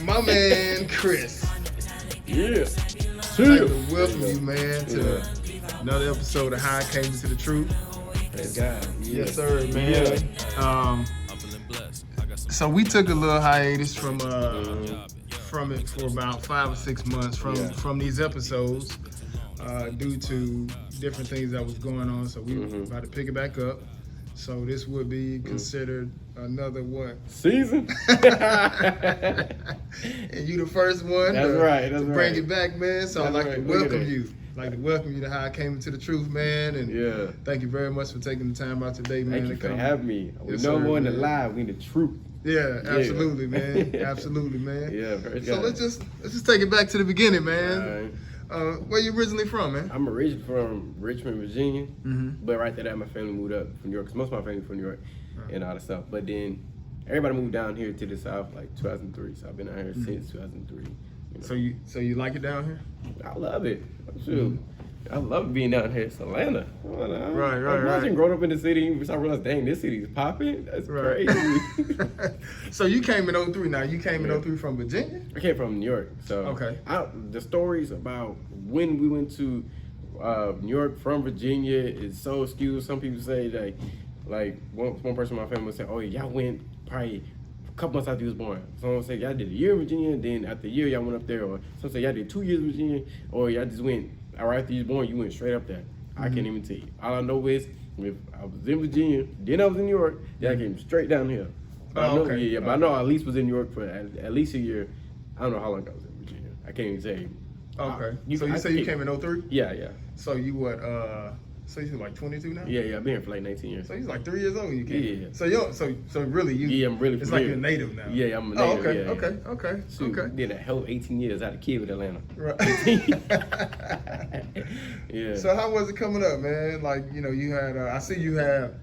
My man, Chris. Yeah. I'd like to welcome you, man, to another episode of How I Came Into the Truth. Praise God. Yeah. Yes, sir, man. So we took a little hiatus from it for about 5 or 6 months from these episodes due to different things that was going on. So we about to pick it back up. So this would be considered another what? Season? And you the first one That's to bring it back, man. So I'd like to Look at welcome that. you. I'd like to welcome you to How I Came Into the Truth, man. And thank you very much for taking the time out today, man. Thank you to for come. having me. We Yes, know sir, more than the man. lie. We need the truth. Yeah, absolutely, man. Absolutely, man. Yeah, praise So God. let's just take it back to the beginning, man. All right. Where you originally from, man? I'm originally from Richmond, Virginia, Mm-hmm. but right there, my family moved up from New York. 'Cause most of my family from New York and all that stuff. But then everybody moved down here to the South like 2003. So I've been out here since 2003. You know. So you like it down here? I love it. Shoot. I love being down here. It's Atlanta. Right. Imagine growing up in the city and I realized, dang, this city is popping. That's Right. crazy. So you came in 03 now. You came in 03 from Virginia? I came from New York, so Okay. The stories about when we went to New York from Virginia is so skewed. Some people say like one person in my family would say, "Oh, y'all went probably a couple months after you was born." Someone say y'all did a year in Virginia, and then after a year y'all went up there, or some say y'all did 2 years in Virginia, or y'all just went right after you was born, you went straight up there. I can't even tell you. All I know is if I was in Virginia, then I was in New York, then I came straight down here. But I know, okay. but I know I at least was in New York for at least a year. I don't know how long I was in Virginia. I can't even say. Okay. So you say you came in 03? Yeah. So you what? So you like 22 now? Yeah, I've been here for like 19 years. So he's like 3 years old when you came. Yeah. So really you. Yeah, I'm really It's familiar. like you're native now. Yeah, I'm a Oh, native. okay. Yeah, Okay. Shoot, Okay. did a hell of 18 years. I had a kid with Atlanta. Right. Yeah. So how was it coming up, man? Like, you had. I see you have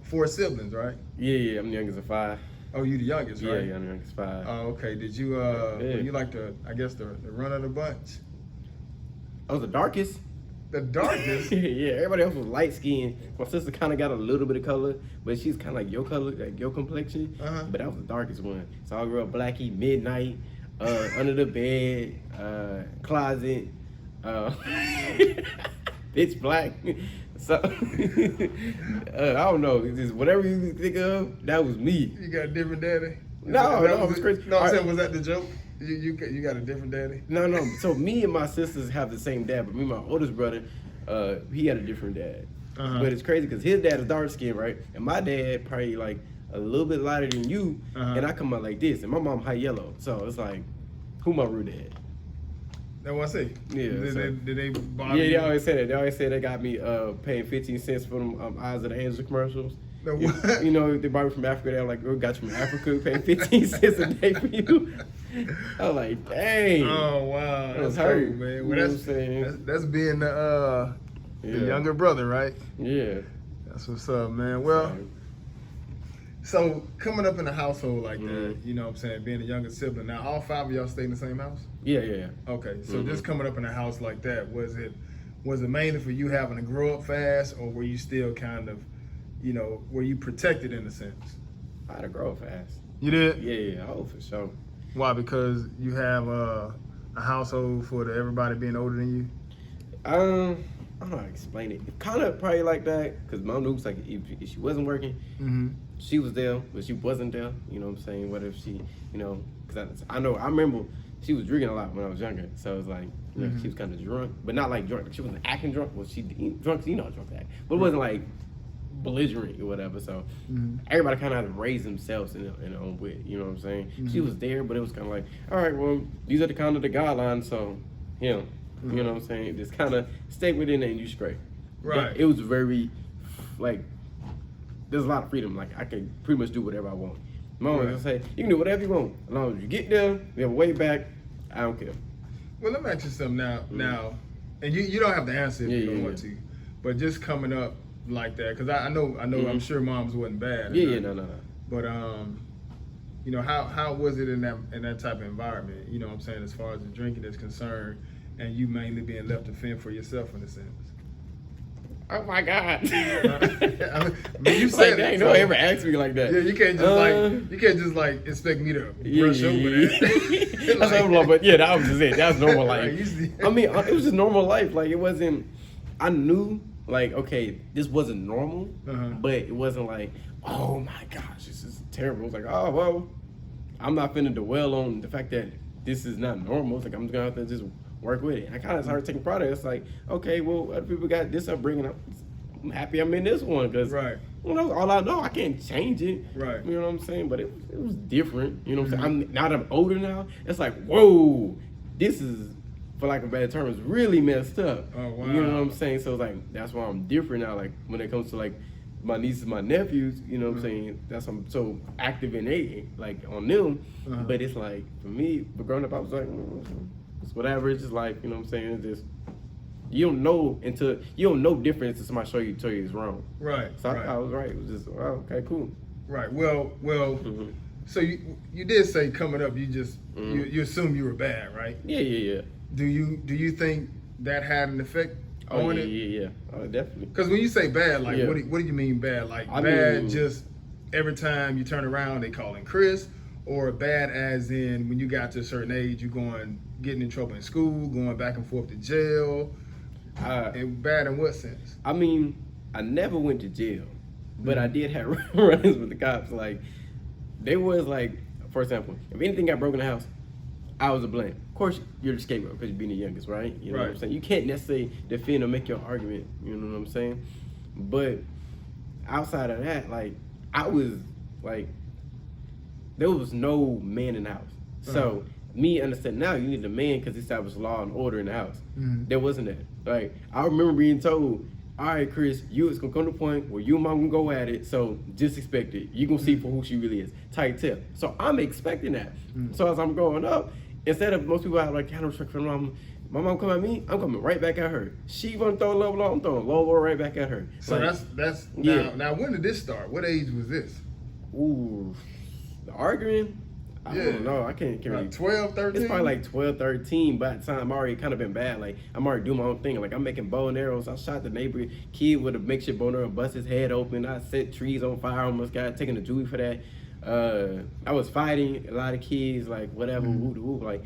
4 siblings, right? Yeah, I'm the youngest of 5. Oh, you the youngest, right? Yeah, I'm the youngest of 5. Oh, okay. Did you were you like the run of the bunch? I was the darkest. The darkest? Yeah, everybody else was light skinned. My sister kind of got a little bit of color, but she's kind of like your color, like your complexion. Uh-huh. But I was the darkest one. So I grew up blackie, midnight, under the bed, closet, pitch black. So I don't know. It's just whatever you think of, that was me. You got a different daddy? No, it was crazy. No, I'm saying, was that the joke? You got a different daddy? No. So me and my sisters have the same dad, but me and my oldest brother, he had a different dad. Uh-huh. But it's crazy because his dad is dark skinned, right? And my dad probably like a little bit lighter than you, and I come out like this, and my mom high yellow. So it's like, who my real dad? That's what I say. Yeah. Did they bother Yeah, you? they always say that. They always say they got me paying 15 cents for them Eyes of the Angel commercials. The what? You know, they brought me from Africa. They're like, we got you from Africa, paying 15 cents a day for you. I was like, dang. Oh wow, That was that's hurt. cool, man. You Well, know what I'm that's, saying? that's being the Yeah. younger brother, right? Yeah. That's what's up, man. Well, so coming up in a household like that, you know what I'm saying, being a younger sibling. Now, all 5 of y'all stay in the same house? Yeah. Okay, so just coming up in a house like that, was it mainly for you having to grow up fast, or were you still kind of, were you protected in a sense? I had to grow up fast. You did? Yeah. Oh, for sure. Why? Because you have a household for everybody being older than you? I don't know how to explain it. Kind of probably like that, because my mom was like, if she wasn't working, she was there, but she wasn't there. You know what I'm saying? What if she, because I remember she was drinking a lot when I was younger. So it was like, she was kind of drunk, but not like drunk. She wasn't acting drunk. Well, she drunk, drunk act. But it wasn't like belligerent or whatever. So everybody kind of had to raise themselves in their own way. You know what I'm saying? She was there, but it was kind of like, all right, well, these are the kind of the guidelines. So, you know what I'm saying? Just kind of stay within it and you straight. Right. But it was very, like, there's a lot of freedom. Like, I can pretty much do whatever I want. Mom was just say, you can do whatever you want. As long as you get there, you have a way back, I don't care. Well, let me ask you something now, and you don't have to answer if you don't want to, but just coming up like that, because I know, I'm sure moms wasn't bad. No. But how was it in that type of environment? You know what I'm saying, as far as the drinking is concerned, and you mainly being left to fend for yourself in a sense. Oh my God. I mean, you Like, said dang, it. no one ever asked me like that. Yeah, you can't just like expect me to brush over that. That's what I'm like, but yeah, that was just it. That was normal life. Right, I mean, it was just normal life. Like, it wasn't. I knew, like, okay, this wasn't normal, but it wasn't like, oh my gosh, this is terrible. It's like, oh well, I'm not finna dwell on the fact that this is not normal. It's like, I'm just gonna have to just work with it. And I kind of started taking pride in it. It's like, okay, well, other people got this upbringing. I'm happy I'm in this one because, you know, all I know, I can't change it. Right. You know what I'm saying? But it was different. You know what I'm saying? Now that I'm older now, it's like, whoa, this is, for lack of a better term, is really messed up. Oh, wow. You know what I'm saying? So it's like, that's why I'm different now. Like, when it comes to like my nieces, my nephews, you know what I'm saying? That's why I'm so active in it, like on them. But it's like, for me, but growing up, I was like, it's whatever. It's just like, you know what I'm saying? It's just, you don't know difference until somebody tell you it's wrong. Right. So I was right. It was just, oh, okay, cool. Right. Well. So you did say coming up, you just you assumed you were bad, right? Yeah. Do you think that had an effect on it? Yeah. Oh, definitely. Because when you say bad, like what do you mean bad? Like I mean, just every time you turn around they calling Chris, or bad as in when you got to a certain age you getting in trouble in school, going back and forth to jail. And bad in what sense? I mean, I never went to jail, but I did have run-ins with the cops. Like, they was like, for example, if anything got broken in the house, I was to blame. Of course, you're the scapegoat because you're being the youngest, right? You know what I'm saying? You can't necessarily defend or make your argument, you know what I'm saying? But outside of that, like, I was, like, there was no man in the house. So, me understand now you need a man because established law and order in the house. There wasn't that. Like, I remember being told, all right, Chris, it's gonna come to a point where you and mom gonna go at it, so just expect it. You gonna see for who she really is. Tight tip. So I'm expecting that. So as I'm growing up, instead of most people have like kind of respect for my mom come at me, I'm coming right back at her. She gonna throw low blow, I'm throwing low blow right back at her. So like, that's now when did this start? What age was this? Ooh, the arguing? I don't know. I can't like 12, 13? It's probably like 12, 13. By the time I'm already kind of been bad. Like, I'm already doing my own thing. Like, I'm making bow and arrows. I shot the neighbor kid with a makeshift bow and arrow, bust his head open. I set trees on fire. Almost got taken to juvie for that. I was fighting a lot of kids, like, whatever, like,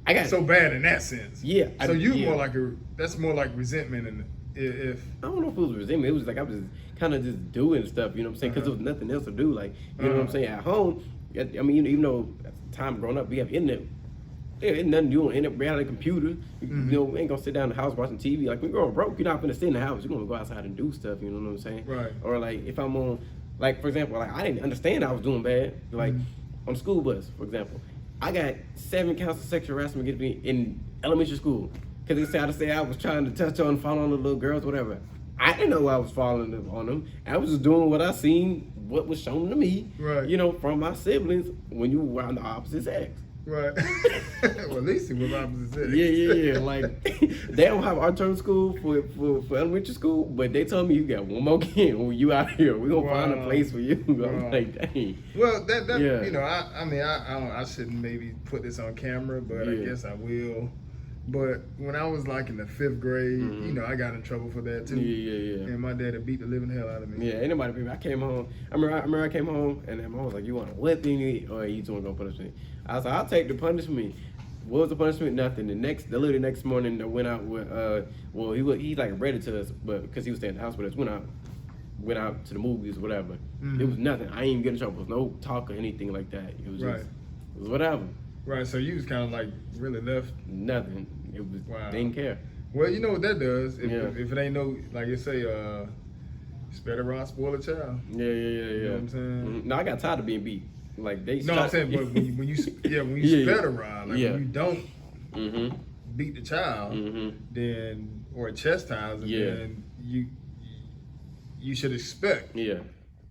I got so bad in that sense. Yeah. So more like that's more like resentment, and if I don't know if it was resentment. It was like I was just kind of just doing stuff, you know what I'm saying? Because there was nothing else to do. Like, you know what I'm saying? At home, I mean, even though at the time growing up, we have internet. Yeah, ain't nothing to do on internet. We had a computer. You know, we ain't gonna sit down in the house watching TV. Like, when you're growing broke, you're not gonna sit in the house. You're gonna go outside and do stuff. You know what I'm saying? Right. Or like if I'm on, like for example, like I didn't understand I was doing bad. Like on the school bus, for example, I got 7 counts of sexual harassment against me in elementary school because they tried to say I was trying to touch on, follow on the little girls, whatever. I didn't know I was following on them. I was just doing what I seen, what was shown to me, you know, from my siblings when you were on the opposite sex. Right. Well, at least it was opposite sex. Yeah. Like, they don't have alternative school for elementary school, but they told me you got one more kid when you out here. We're going to find a place for you. I'm like, dang. Well, that you know, I mean, I shouldn't maybe put this on camera, but I guess I will. But when I was like in the 5th grade, you know, I got in trouble for that too. Yeah. And my daddy beat the living hell out of me. Yeah, ain't nobody beat me. I came home. I remember I came home and then mom was like, "You want a whipping or you just want to go punish me?" I was like, "I'll take the punishment." What was the punishment? Nothing. The literally next morning, I went out with well, he like read it to us, but because he was staying in the house with us, went out to the movies or whatever. It was nothing. I ain't even get in trouble. There was no talk or anything like that. It was just, it was whatever. Right, so you was kind of like really left nothing. It was didn't care. Well, you know what that does. If it ain't no, like you say, spare the rod, spoil the child. Yeah. You know what I'm saying? No, I got tired of being beat. Like they. No, I'm saying, but when you spare the rod, like when you don't beat the child, then or chastise, then you should expect.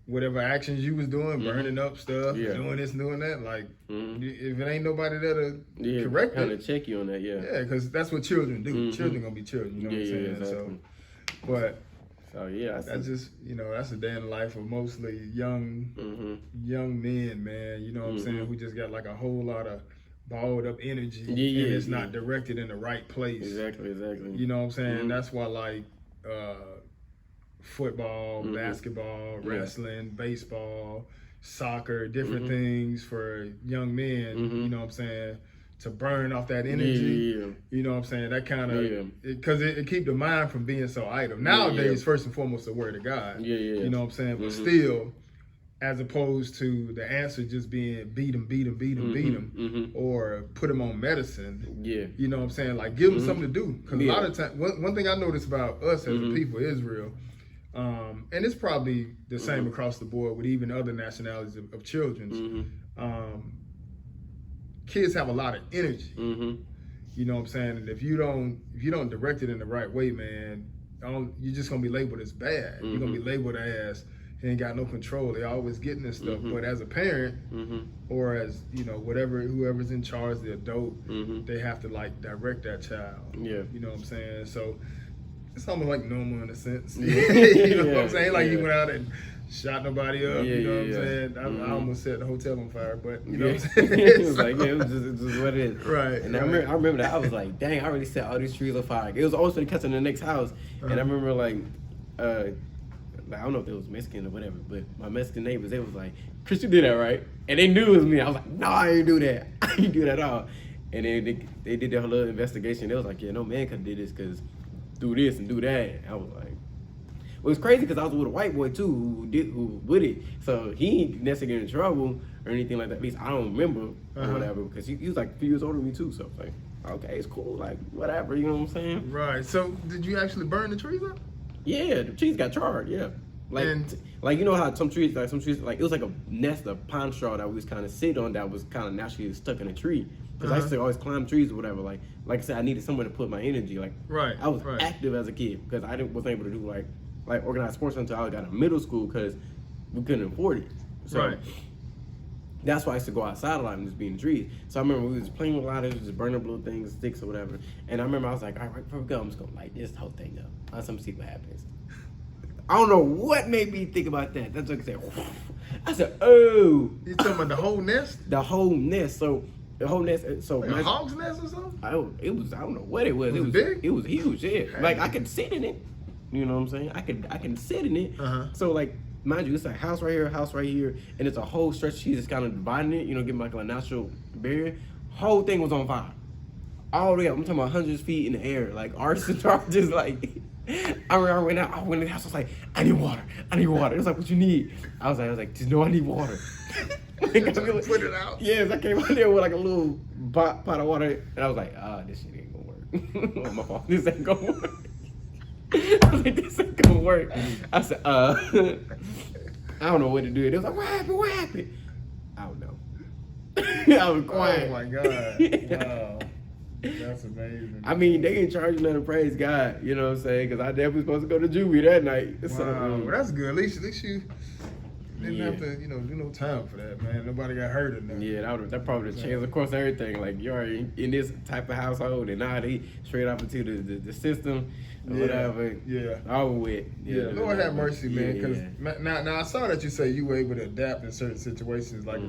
Whatever actions you was doing, burning up stuff, doing this, doing that, like if it ain't nobody there to correct kind it, of check you on that, because that's what children do. Children gonna be children, you know what I'm saying? Exactly. That's just, you know, that's a day in the life of mostly young men, man. You know what I'm saying? Who just got like a whole lot of balled up energy, and it's not directed in the right place. Exactly. You know what I'm saying? That's why, like, football, basketball, wrestling, baseball, soccer, different things for young men, you know what I'm saying, to burn off that energy. You know what I'm saying? That kind of, because it keep the mind from being so idle. Nowadays, first and foremost, the word of God. You know what I'm saying? But still, as opposed to the answer just being beat them, or put them on medicine. You know what I'm saying? Like, give them something to do. Because a lot of times, one thing I noticed about us as a people, Israel, and it's probably the same across the board with even other nationalities of children, kids have a lot of energy. You know what I'm saying? And if you don't direct it in the right way, man, you're just gonna be labeled as bad. You're gonna be labeled as he ain't got no control. They always getting this stuff. But as a parent, or as, you know, whoever's in charge, the adult, they have to like direct that child. You know what I'm saying? So it's almost like normal in a sense. You know what I'm saying? Like you went out and shot nobody up. You know what I'm saying? I almost set the hotel on fire, but you know what I'm saying? It was like, it was just what it is. Right. And I remember that I was like, dang, I already set all these trees on fire. It was always for the catch in the next house. And I remember like I don't know if it was Mexican or whatever, but my Mexican neighbors, they was like, Chris, you did that, right? And they knew it was me. I was like, no, I didn't do that. I didn't do that at all. And then they did their little investigation. They was like, yeah, no man could have did this because do this and do that. I was like, it was crazy because I was with a white boy too who would it. So he ain't necessarily get in trouble or anything like that. At least I don't remember or whatever, because he was like a few years older than me too. So it's like, okay, it's cool, like whatever, you know what I'm saying? Right. So did you actually burn the trees up? Yeah, the trees got charred. Yeah, like you know how some trees like it was like a nest of pine straw that we was kind of sit on that was kind of naturally stuck in a tree. Because I used to always climb trees or whatever. Like I said, I needed somewhere to put my energy. Like I was active as a kid because I wasn't able to do like organized sports until I got in middle school because we couldn't afford it. So that's why I used to go outside a lot and just be in the trees. So I remember we was playing with ladders, just burning up little things, sticks or whatever. And I remember I was like, all right, before we go, I'm just gonna light this whole thing up. Let's see what happens. I don't know what made me think about that. That's what I said. I said, oh. You talking about the whole nest? The whole nest. So the whole nest. So like a hog's nest or something? I don't know what it was. Was it big? It was huge. Yeah. Like I could sit in it. You know what I'm saying? I can sit in it. So like, mind you, it's a house right here, and it's a whole stretch. She's just kind of dividing it, you know, giving like a natural barrier. Whole thing was on fire. All the way up. I'm talking about hundreds of feet in the air. Like arson charges, like. I went in the house. I was like, I need water. It was like, what you need? I was like, just know I need water. Put it out. Yes, I came out there with like a little pot of water, and I was like, this shit ain't gonna work. Oh, my fault. This ain't gonna work. I was like, this ain't gonna work. I said, I don't know what to do. It was like, what happened? I don't know. I was quiet. Oh my God. Wow. That's amazing. I mean, they ain't charging nothing to praise God, you know what I'm saying? Because I definitely supposed to go to juvie that night. Wow, So, well, that's good. At least you didn't have to, you know, do no time for that, man. Nobody got hurt or nothing. Yeah, that probably changed, of course, everything. Like, you're in this type of household, and now they straight up into the system or whatever. Yeah. Over with. Yeah, Lord have mercy, man. Because now I saw that you say you were able to adapt in certain situations, like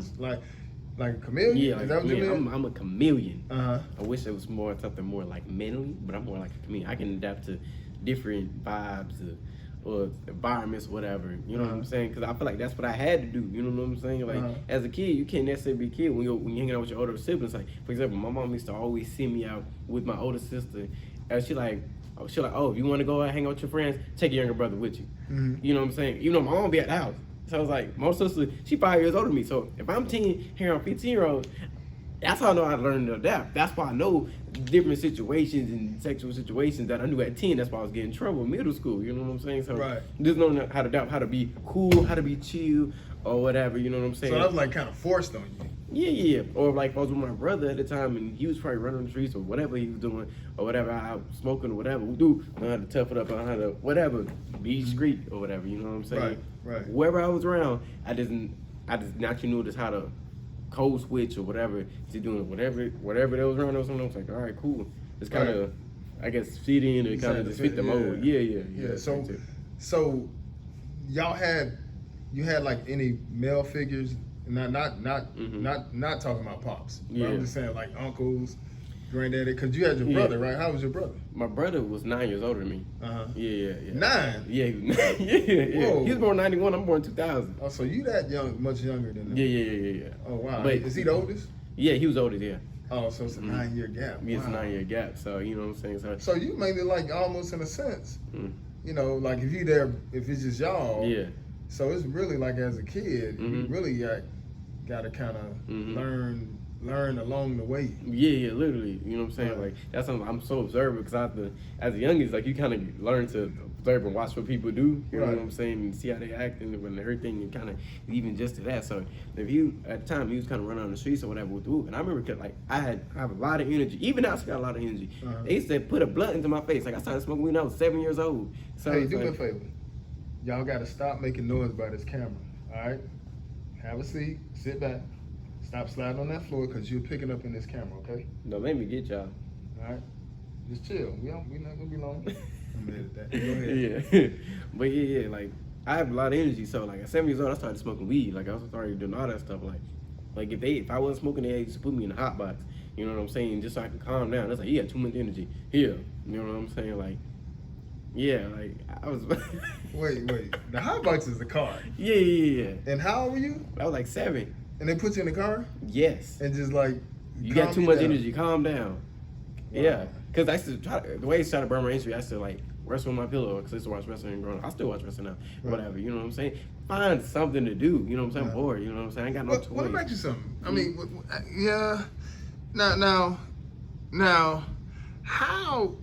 a chameleon? Yeah, is that what you mean? I'm a chameleon. I wish it was something more like mentally, but I'm more like a chameleon. I can adapt to different vibes or environments, whatever. You know what I'm saying? Because I feel like that's what I had to do. You know what I'm saying? Like as a kid, you can't necessarily be a kid when you're hanging out with your older siblings. Like for example, my mom used to always send me out with my older sister, and she like, oh, if you want to go out hang out with your friends, take your younger brother with you. You know what I'm saying? You know, my mom be at the house. So I was like, my sister, she 5 years older than me. So if I'm 10, here I'm 15-year-old, that's how I know how to learn to adapt. That's why I know different situations and sexual situations that I knew at 10. That's why I was getting in trouble in middle school. You know what I'm saying? So just knowing how to adapt, how to be cool, how to be chill, or whatever. You know what I'm saying? So that was like kind of forced on you. Yeah. Or like if I was with my brother at the time and he was probably running the streets or whatever he was doing or whatever, I was smoking or whatever. We do know how to tough it up, know how to whatever, be discreet or whatever. You know what I'm saying? Right. Whoever I was around, I just naturally knew just how to code switch or whatever to doing whatever they was around or something. I was like, all right, cool. It's kind of, I guess, fit in and kind of just fit the mode. Yeah. So y'all had like any male figures? Not talking about pops. But I'm just saying like uncles. Granddaddy, because you had your brother, right? How was your brother? My brother was 9 years older than me. Yeah. 9? Yeah, yeah. Whoa. He was born 91. I'm born 2000. Oh, so you that young, much younger than him? Yeah. Oh wow. But is he the oldest? Yeah, he was oldest. Yeah. Oh, so it's a 9-year gap. Yeah, it's a 9-year gap. So you know what I'm saying. So you made it like almost in a sense. You know, like if you there, if it's just y'all. Yeah. So it's really like as a kid, you really got to kind of learn along the way. Yeah, literally. You know what I'm saying? Like that's something I'm so observant because as a youngest, like you kind of learn to observe and watch what people do. You know what I'm saying? And see how they act and when everything and kind of even just to that. So if you at the time you was kind of running on the streets or whatever with the whoop, and I remember cause, like I have a lot of energy. Even now I still got a lot of energy. They used to put a blunt into my face. Like I started smoking weed when I was 7 years old. So hey, do me a favor. Y'all got to stop making noise by this camera. All right? Have a seat. Sit back. Stop sliding on that floor because you're picking up in this camera, okay? Don't make me get y'all. All right? Just chill. We're not going to be long. I'm mad at that. Go ahead. Yeah. But yeah, like, I have a lot of energy. So, like, at 7 years old, I started smoking weed. Like, I started doing all that stuff. Like if I wasn't smoking, they used to put me in a hot box. You know what I'm saying? Just so I can calm down. It's like, you got too much energy. Here. You know what I'm saying? Like, yeah, like, I was... Wait. The hot box is the car. Yeah. And how old were you? I was like 7. And they put you in the car? Yes. And just like, you got too much energy. Calm down. Wow. Yeah. Because I used to the way it's trying to burn my energy, I used to like wrestle with my pillow because I used to watch wrestling growing up. I still watch wrestling now. Whatever. You know what I'm saying? Find something to do. You know what I'm saying? I'm bored. You know what I'm saying? I ain't got no toys. Let me ask you something. I mean, yeah. Now, how?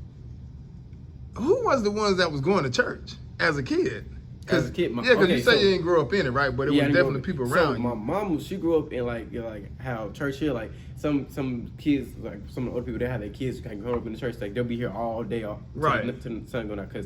Who was the ones that was going to church as a kid? As a kid, because you say you didn't grow up in it, right? But it was definitely people around you. My mom, she grew up in like how church here, like some kids, like some of the older people, they have their kids kind of growing up in the church, like they'll be here all day, right, to the sun going out. Because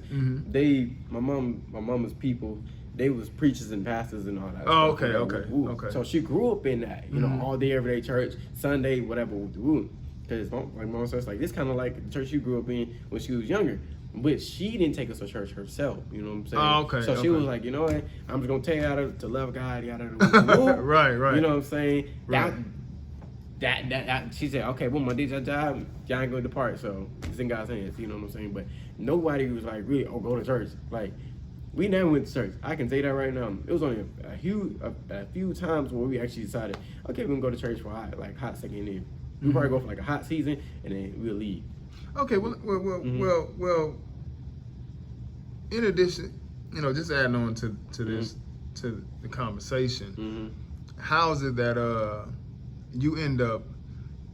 my mama's people, they was preachers and pastors and all that. Oh, stuff, okay. So she grew up in that, you know, all day, everyday church, Sunday, whatever. Because like mom says, like this kind of like the church she grew up in when she was younger. But she didn't take us to church herself, you know what I'm saying? Oh, okay. So she was like, you know what? I'm just gonna tell you how to love God, yada. Right. You know what I'm saying? Right. That she said, okay, well, my job, y'all ain't gonna depart, so it's in God's hands, you know what I'm saying? But nobody was like, really, go to church. Like, we never went to church. I can say that right now. It was only a few times where we actually decided, okay, we're gonna go to church for hot second year. We probably go for like a hot season, and then we'll leave. Okay, well, in addition, you know, just adding on to this, to the conversation, how is it that you end up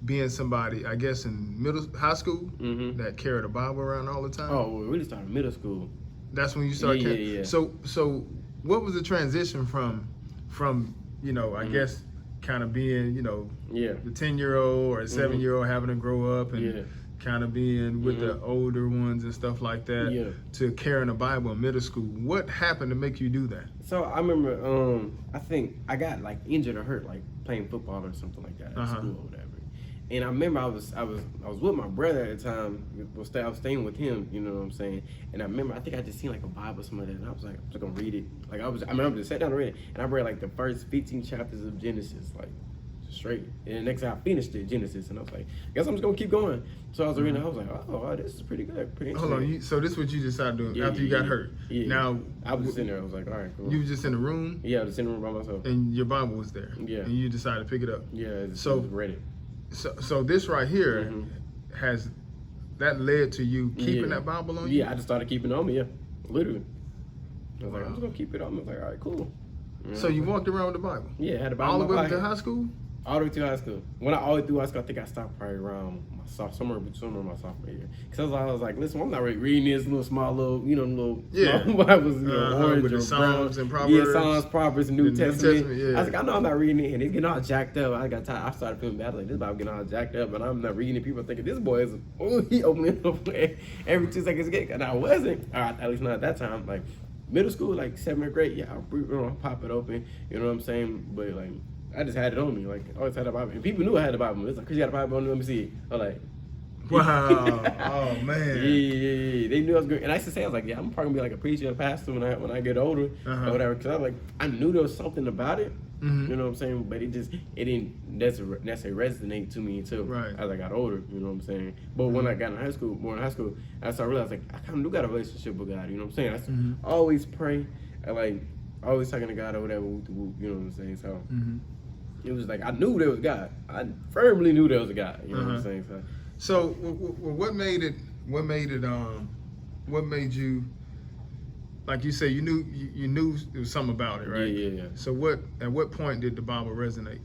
being somebody, I guess, in high school that carried a Bible around all the time? Oh, we really started middle school. That's when you started carrying. Yeah. So what was the transition from you know, I guess, kind of being, you know, the 10-year-old or the 7-year-old having to grow up and kind of being with the older ones and stuff like that, to carrying a Bible in middle school. What happened to make you do that? So I remember, I think I got like injured or hurt, like playing football or something like that at school or whatever. And I remember I was with my brother at the time. I was staying with him, you know what I'm saying. And I remember I think I just seen like a Bible or something like that, and I was like, I'm just gonna read it. Like I just sat down and read it, and I read like the first 15 chapters of Genesis, like straight. And the next time I finished it, Genesis, and I was like, I guess I'm just gonna keep going. So I was reading, I was like, oh, this is pretty good, pretty interesting. Hold on, so this is what you decided doing after you got hurt? Yeah. Now I was sitting there. I was like, all right, cool. You were just in the room? Yeah, I was in the room by myself. And your Bible was there? Yeah. And you decided to pick it up? Yeah. So read it. So this right here has that led to you keeping that Bible on you? Yeah, I just started keeping it on me. Yeah, literally. I was like, I'm just gonna keep it on me. I was like, all right, cool. You know, so you walked around with the Bible? Yeah, I had the Bible. All the way to high school? All the way to high school. When I all the way through high school, I think I stopped probably around somewhere my sophomore year. Because I was like, listen, I'm not really reading this little small small Bibles, orange with the or Psalms brown. and Proverbs. Yeah, Psalms, Proverbs, and New Testament. Yeah. I was like, I know I'm not reading it, and it's getting all jacked up. I got tired. I started feeling bad. I was like, this Bible getting all jacked up, and I'm not reading it. People are thinking, this boy is, he opening up every 2 seconds again. And I wasn't, at least not at that time. Like, middle school, like 7th grade, I'll pop it open, you know what I'm saying? But, like, I just had it on me. Like, I always had a Bible. And people knew I had a Bible. It's like, because you got a Bible on me, let me see it. I'm like, Wow. Oh man. Yeah. They knew I was good, and I used to say, I was like, yeah, I'm probably gonna be like a preacher, a pastor when I get older or whatever. Because I was like, I knew there was something about it. You know what I'm saying? But it didn't necessarily resonate to me until as I got older. You know what I'm saying? But when I got in high school, I started realizing like I kind of do got a relationship with God. You know what I'm saying? I always pray, always talking to God or whatever. You know what I'm saying? So it was like I knew there was God. I firmly knew there was a God. You know what I'm saying? So what made it? What made you? Like you say, you knew there was something about it, right? Yeah. So at what point did the Bible resonate?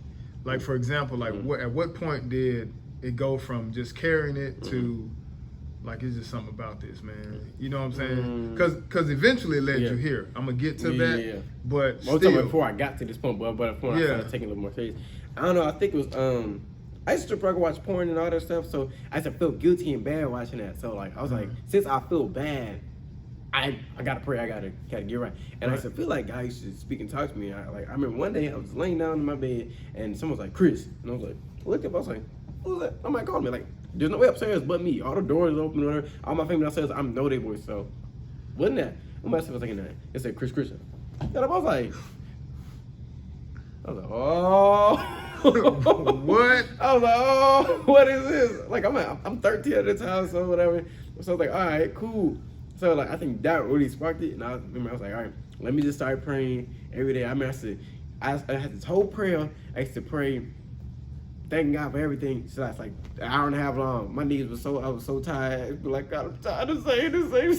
Like for example, like at what point did it go from just carrying it to like it's just something about this, man? You know what I'm saying? Because eventually it led you here. I'm gonna get to that, but still. Before I got to this point, but before I started taking a little more serious, I don't know. I think it was I used to struggle watch porn and all that stuff, so I used to feel guilty and bad watching that. So like I was like, since I feel bad, I gotta pray, I gotta get right. And I used to feel like God used to speak and talk to me. I remember one day I was laying down in my bed and someone was like, Chris. And I was like, look up, I was like, who's that? Somebody called me. Like, there's no way upstairs but me. All the doors open, whatever. All my family downstairs, I know their voice. So, wasn't that? What myself was thinking that? It said Chris Christian. And I was like, oh. What? I was like, oh, what is this? Like, I'm 13 at the time, so whatever. So I was like, all right, cool. So like I think that really sparked it, and I was like, all right, let me just start praying every day. I mean, I had this whole prayer. I used to pray, thanking God for everything. So that's like an hour and a half long. My knees were I was so tired. Like God, I'm tired of saying the same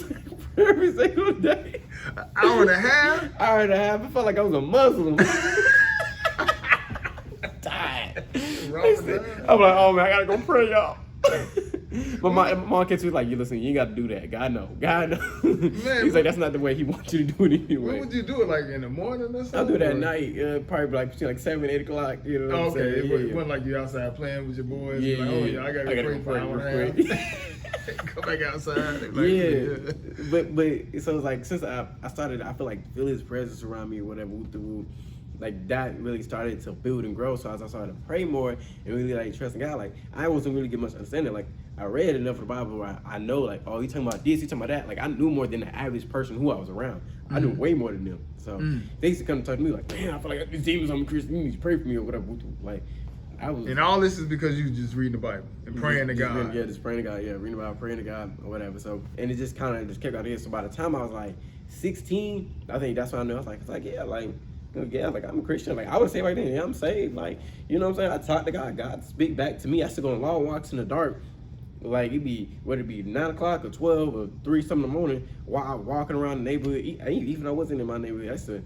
prayer every single day. An hour and a half. Hour and a half. I felt like I was a Muslim. Tired. I'm like, oh man, I gotta go pray, y'all. But my mom kids was like, you listen, you ain't got to do that. God know. Man, he's like, that's not the way he wants you to do it anyway. When would you do it? Like in the morning or something? I'll do it at night, probably like between like 7 and 8 o'clock. You know what I'm saying? It wasn't like you outside playing with your boys. I gotta go pray for an hour and a half. Go back outside. But so it's like since I started, I feel like feel his presence around me or whatever. Like that really started to build and grow. So as I started to pray more and really like trusting God, like I wasn't really getting much understanding. Like I read enough of the Bible where I know like, oh, he's talking about this, he's talking about that. Like I knew more than the average person who I was around. I knew way more than them. So they used to come and talk to me like, man, I feel like these demons on me, Chris, you need to pray for me or whatever. Like I was. And all this is because you just reading the Bible and praying to God. Just praying to God. Yeah, reading about praying to God or whatever. So and it just kind of just kept out here. So by the time I was like 16, I think that's when I knew. I was like, yeah, like I'm a Christian. Like I would say right then, yeah, I'm saved. Like, you know what I'm saying? I talk to God. God speak back to me. I used to go on long walks in the dark. Like whether it be 9 o'clock or 12 or 3 something in the morning, while walking around the neighborhood. Even I wasn't in my neighborhood, I used to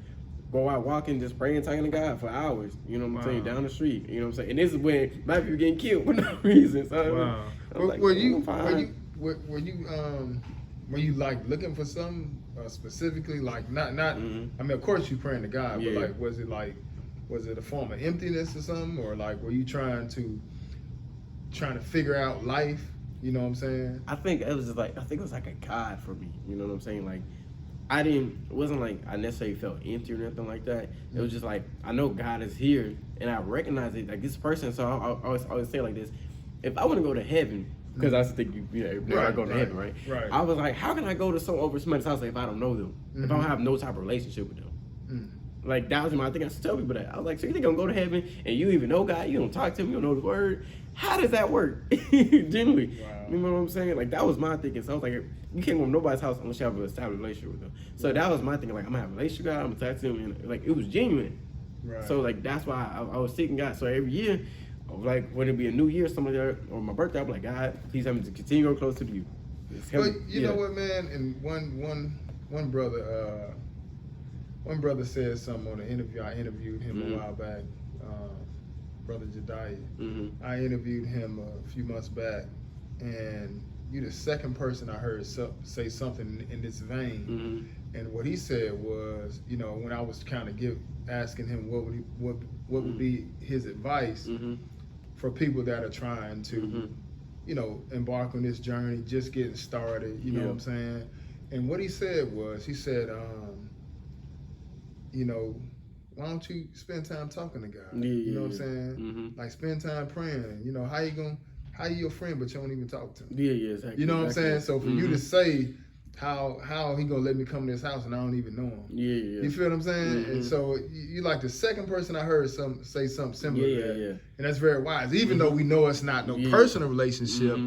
go out walking, just praying, talking to God for hours. You know what I'm saying? Down the street. You know what I'm saying? And this is when black people getting killed for no reason. So were you like looking for something specifically? Like not. I mean, of course you praying to God, but like was it a form of emptiness or something, or like were you trying to figure out life? You know what I'm saying? I think it was like a God for me. You know what I'm saying? Like it wasn't like I necessarily felt empty or nothing like that. It was just like I know God is here and I recognize it. Like this person. So I always say like this: if I want to go to heaven. Because I think I go to heaven, right? Right. I was like, how can I go to somebody's house if I don't know them? If I don't have no type of relationship with them? Like that was my thing. I used to tell people that. I was like, so you think I'm gonna go to heaven and you even know God? You don't talk to him, you don't know the word. How does that work? Generally. Wow. You know what I'm saying? Like that was my thinking. So I was like, you can't go to nobody's house unless you have an established relationship with them. So that was my thinking. Like I'm gonna have a relationship with God, I'm gonna talk to him, and like it was genuine. Right. So like that's why I was seeking God. So every year. Like when it be a new year, something like that, or my birthday, I'm like, God, please help me to continue to go closer to you. But you know what, man? And one brother said something on an interview. I interviewed him a while back, Brother Jediah. I interviewed him a few months back, and you're the second person I heard say something in this vein. And what he said was, you know, when I was kind of asking him what would be his advice for people that are trying to, you know, embark on this journey, just getting started, you know what I'm saying? And what he said was, you know, why don't you spend time talking to God? You know what I'm saying? Like spend time praying. You know, how you how you your friend, but you don't even talk to him? Yeah, exactly. You know what I'm saying? So for you to Mm-hmm. say how he gonna let me come to his house and I don't even know him. Yeah. You feel what I'm saying? Mm-hmm. And so you like the second person I heard say something similar to that. Yeah. And that's very wise. Even though we know it's not no personal relationship,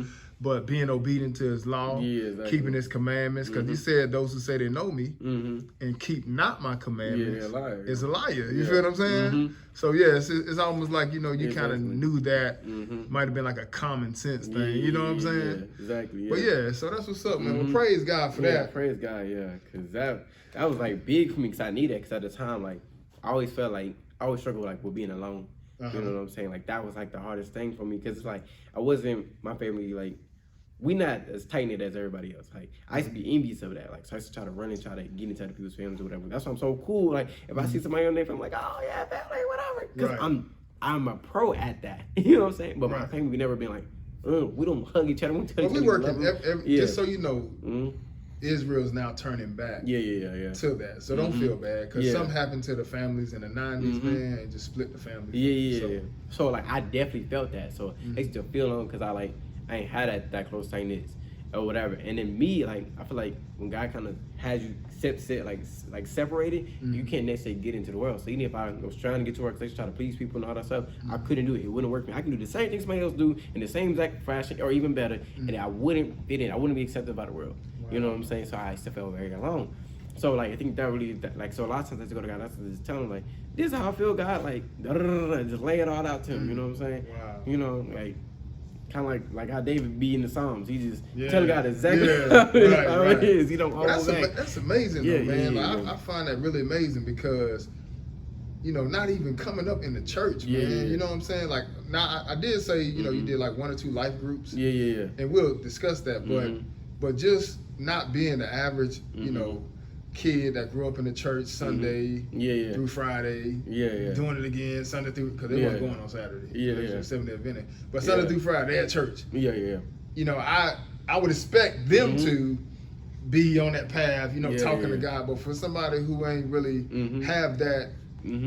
but being obedient to his law, keeping his commandments, because he said those who say they know me and keep not my commandments is a liar. You feel what I'm saying? So it's almost like, you kind of knew that might have been like a common sense thing. You know what I'm saying? Yeah, exactly. Yeah. But so that's what's up, man. Well, praise God for that. Praise God, because that was like big for me, because I needed it. Because at the time, like I always felt like I always struggled like with being alone. You know what I'm saying? Like that was like the hardest thing for me, because it's like I wasn't, my family, like we not as tight knit as everybody else. Like I used to be envious of that. Like so I used to try to run and try to get into other people's families or whatever. That's why I'm so cool. Like if I see somebody on their family, I'm like, oh yeah, family, whatever. Because I'm a pro at that. You know what I'm saying? But my family, we never been like, we don't hug each other. We working just so you know. Israel's now turning back to that. So don't feel bad, because something happened to the families in the 90s, man, and just split the family. So like I definitely felt that. So I used to feel on, because I ain't had that close tightness or whatever. And then me, like I feel like when God kind of has you like separated, you can't necessarily get into the world. So even if I was trying to get to work, I try to please people and all that stuff, I couldn't do it. It wouldn't work for me. I can do the same thing somebody else do in the same exact fashion or even better, and I wouldn't fit in. I wouldn't be accepted by the world. You know what I'm saying? So I still felt very alone. So like I think that really so a lot of times I just go to God, I just tell him like, this is how I feel, God, like just lay it all out to him. You know what I'm saying? Wow. You know, like kind of like how David be in the Psalms. He just tell God exactly how it is. He don't hold back. That's amazing, though, man. I find that really amazing, because not even coming up in the church, man. You know what I'm saying? Like now I did say you did like 1 or 2 life groups. And we'll discuss that, but just not being the average, kid that grew up in the church Sunday through Friday, doing it again Sunday through, because they weren't going on Saturday. Seventh-day Adventist, but Sunday through Friday they had church. I would expect them to be on that path, talking to God, but for somebody who ain't really have that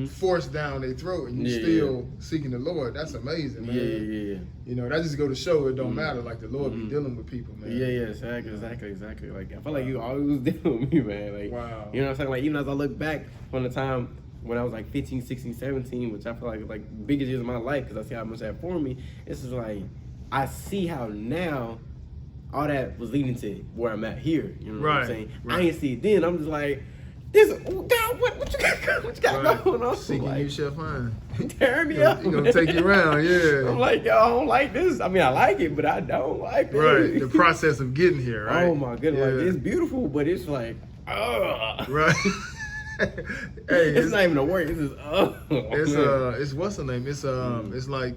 forced down their throat, and you still seeking the Lord, that's amazing, man. That just go to show it don't matter. Like the Lord be dealing with people, man. Exactly. Like I feel like you always dealing with me, man. Like wow. You know what I'm saying? Like even as I look back from the time when I was like 15, 16, 17, which I feel like biggest years of my life, because I see how much that formed me. It's just like I see how now all that was leading to where I'm at here. You know what I'm saying? I ain't see it then. I'm just like, what you got going on? Seeking like, you shall find. Tearing me up. Take you around, I'm like, yo, I don't like this. I mean, I like it, but I don't like it. Right, the process of getting here, right? Oh my goodness, like it's beautiful, but it's like, right. Hey, it's not even a word. It's just, it's what's the name? It's like,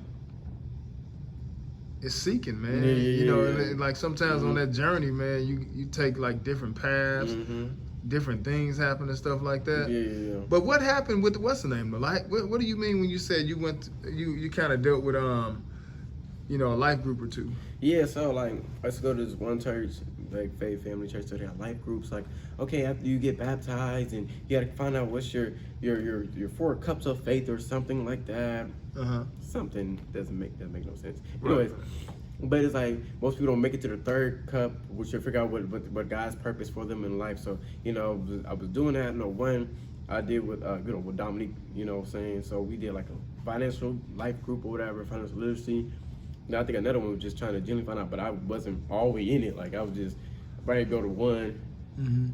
it's seeking, man. And like sometimes on that journey, man, you take like different paths. Different things happen and stuff like that. But what happened with what's the name? Like, what do you mean when you said you went? You kind of dealt with a life group or 2? Yeah, so like I used to go to this one church, like faith family church, so they have life groups. Like, okay, after you get baptized, and you got to find out what's your 4 cups of faith or something like that. Something doesn't make no sense. Anyways. But it's like most people don't make it to the 3rd cup, which you figure out what God's purpose for them in life. So I was doing that. One I did with with Dominique. You know what I'm saying? So we did like a financial life group or whatever, financial literacy. Now I think another one was just trying to genuinely find out, but I wasn't all the way in it. Like I was just ready to go to one,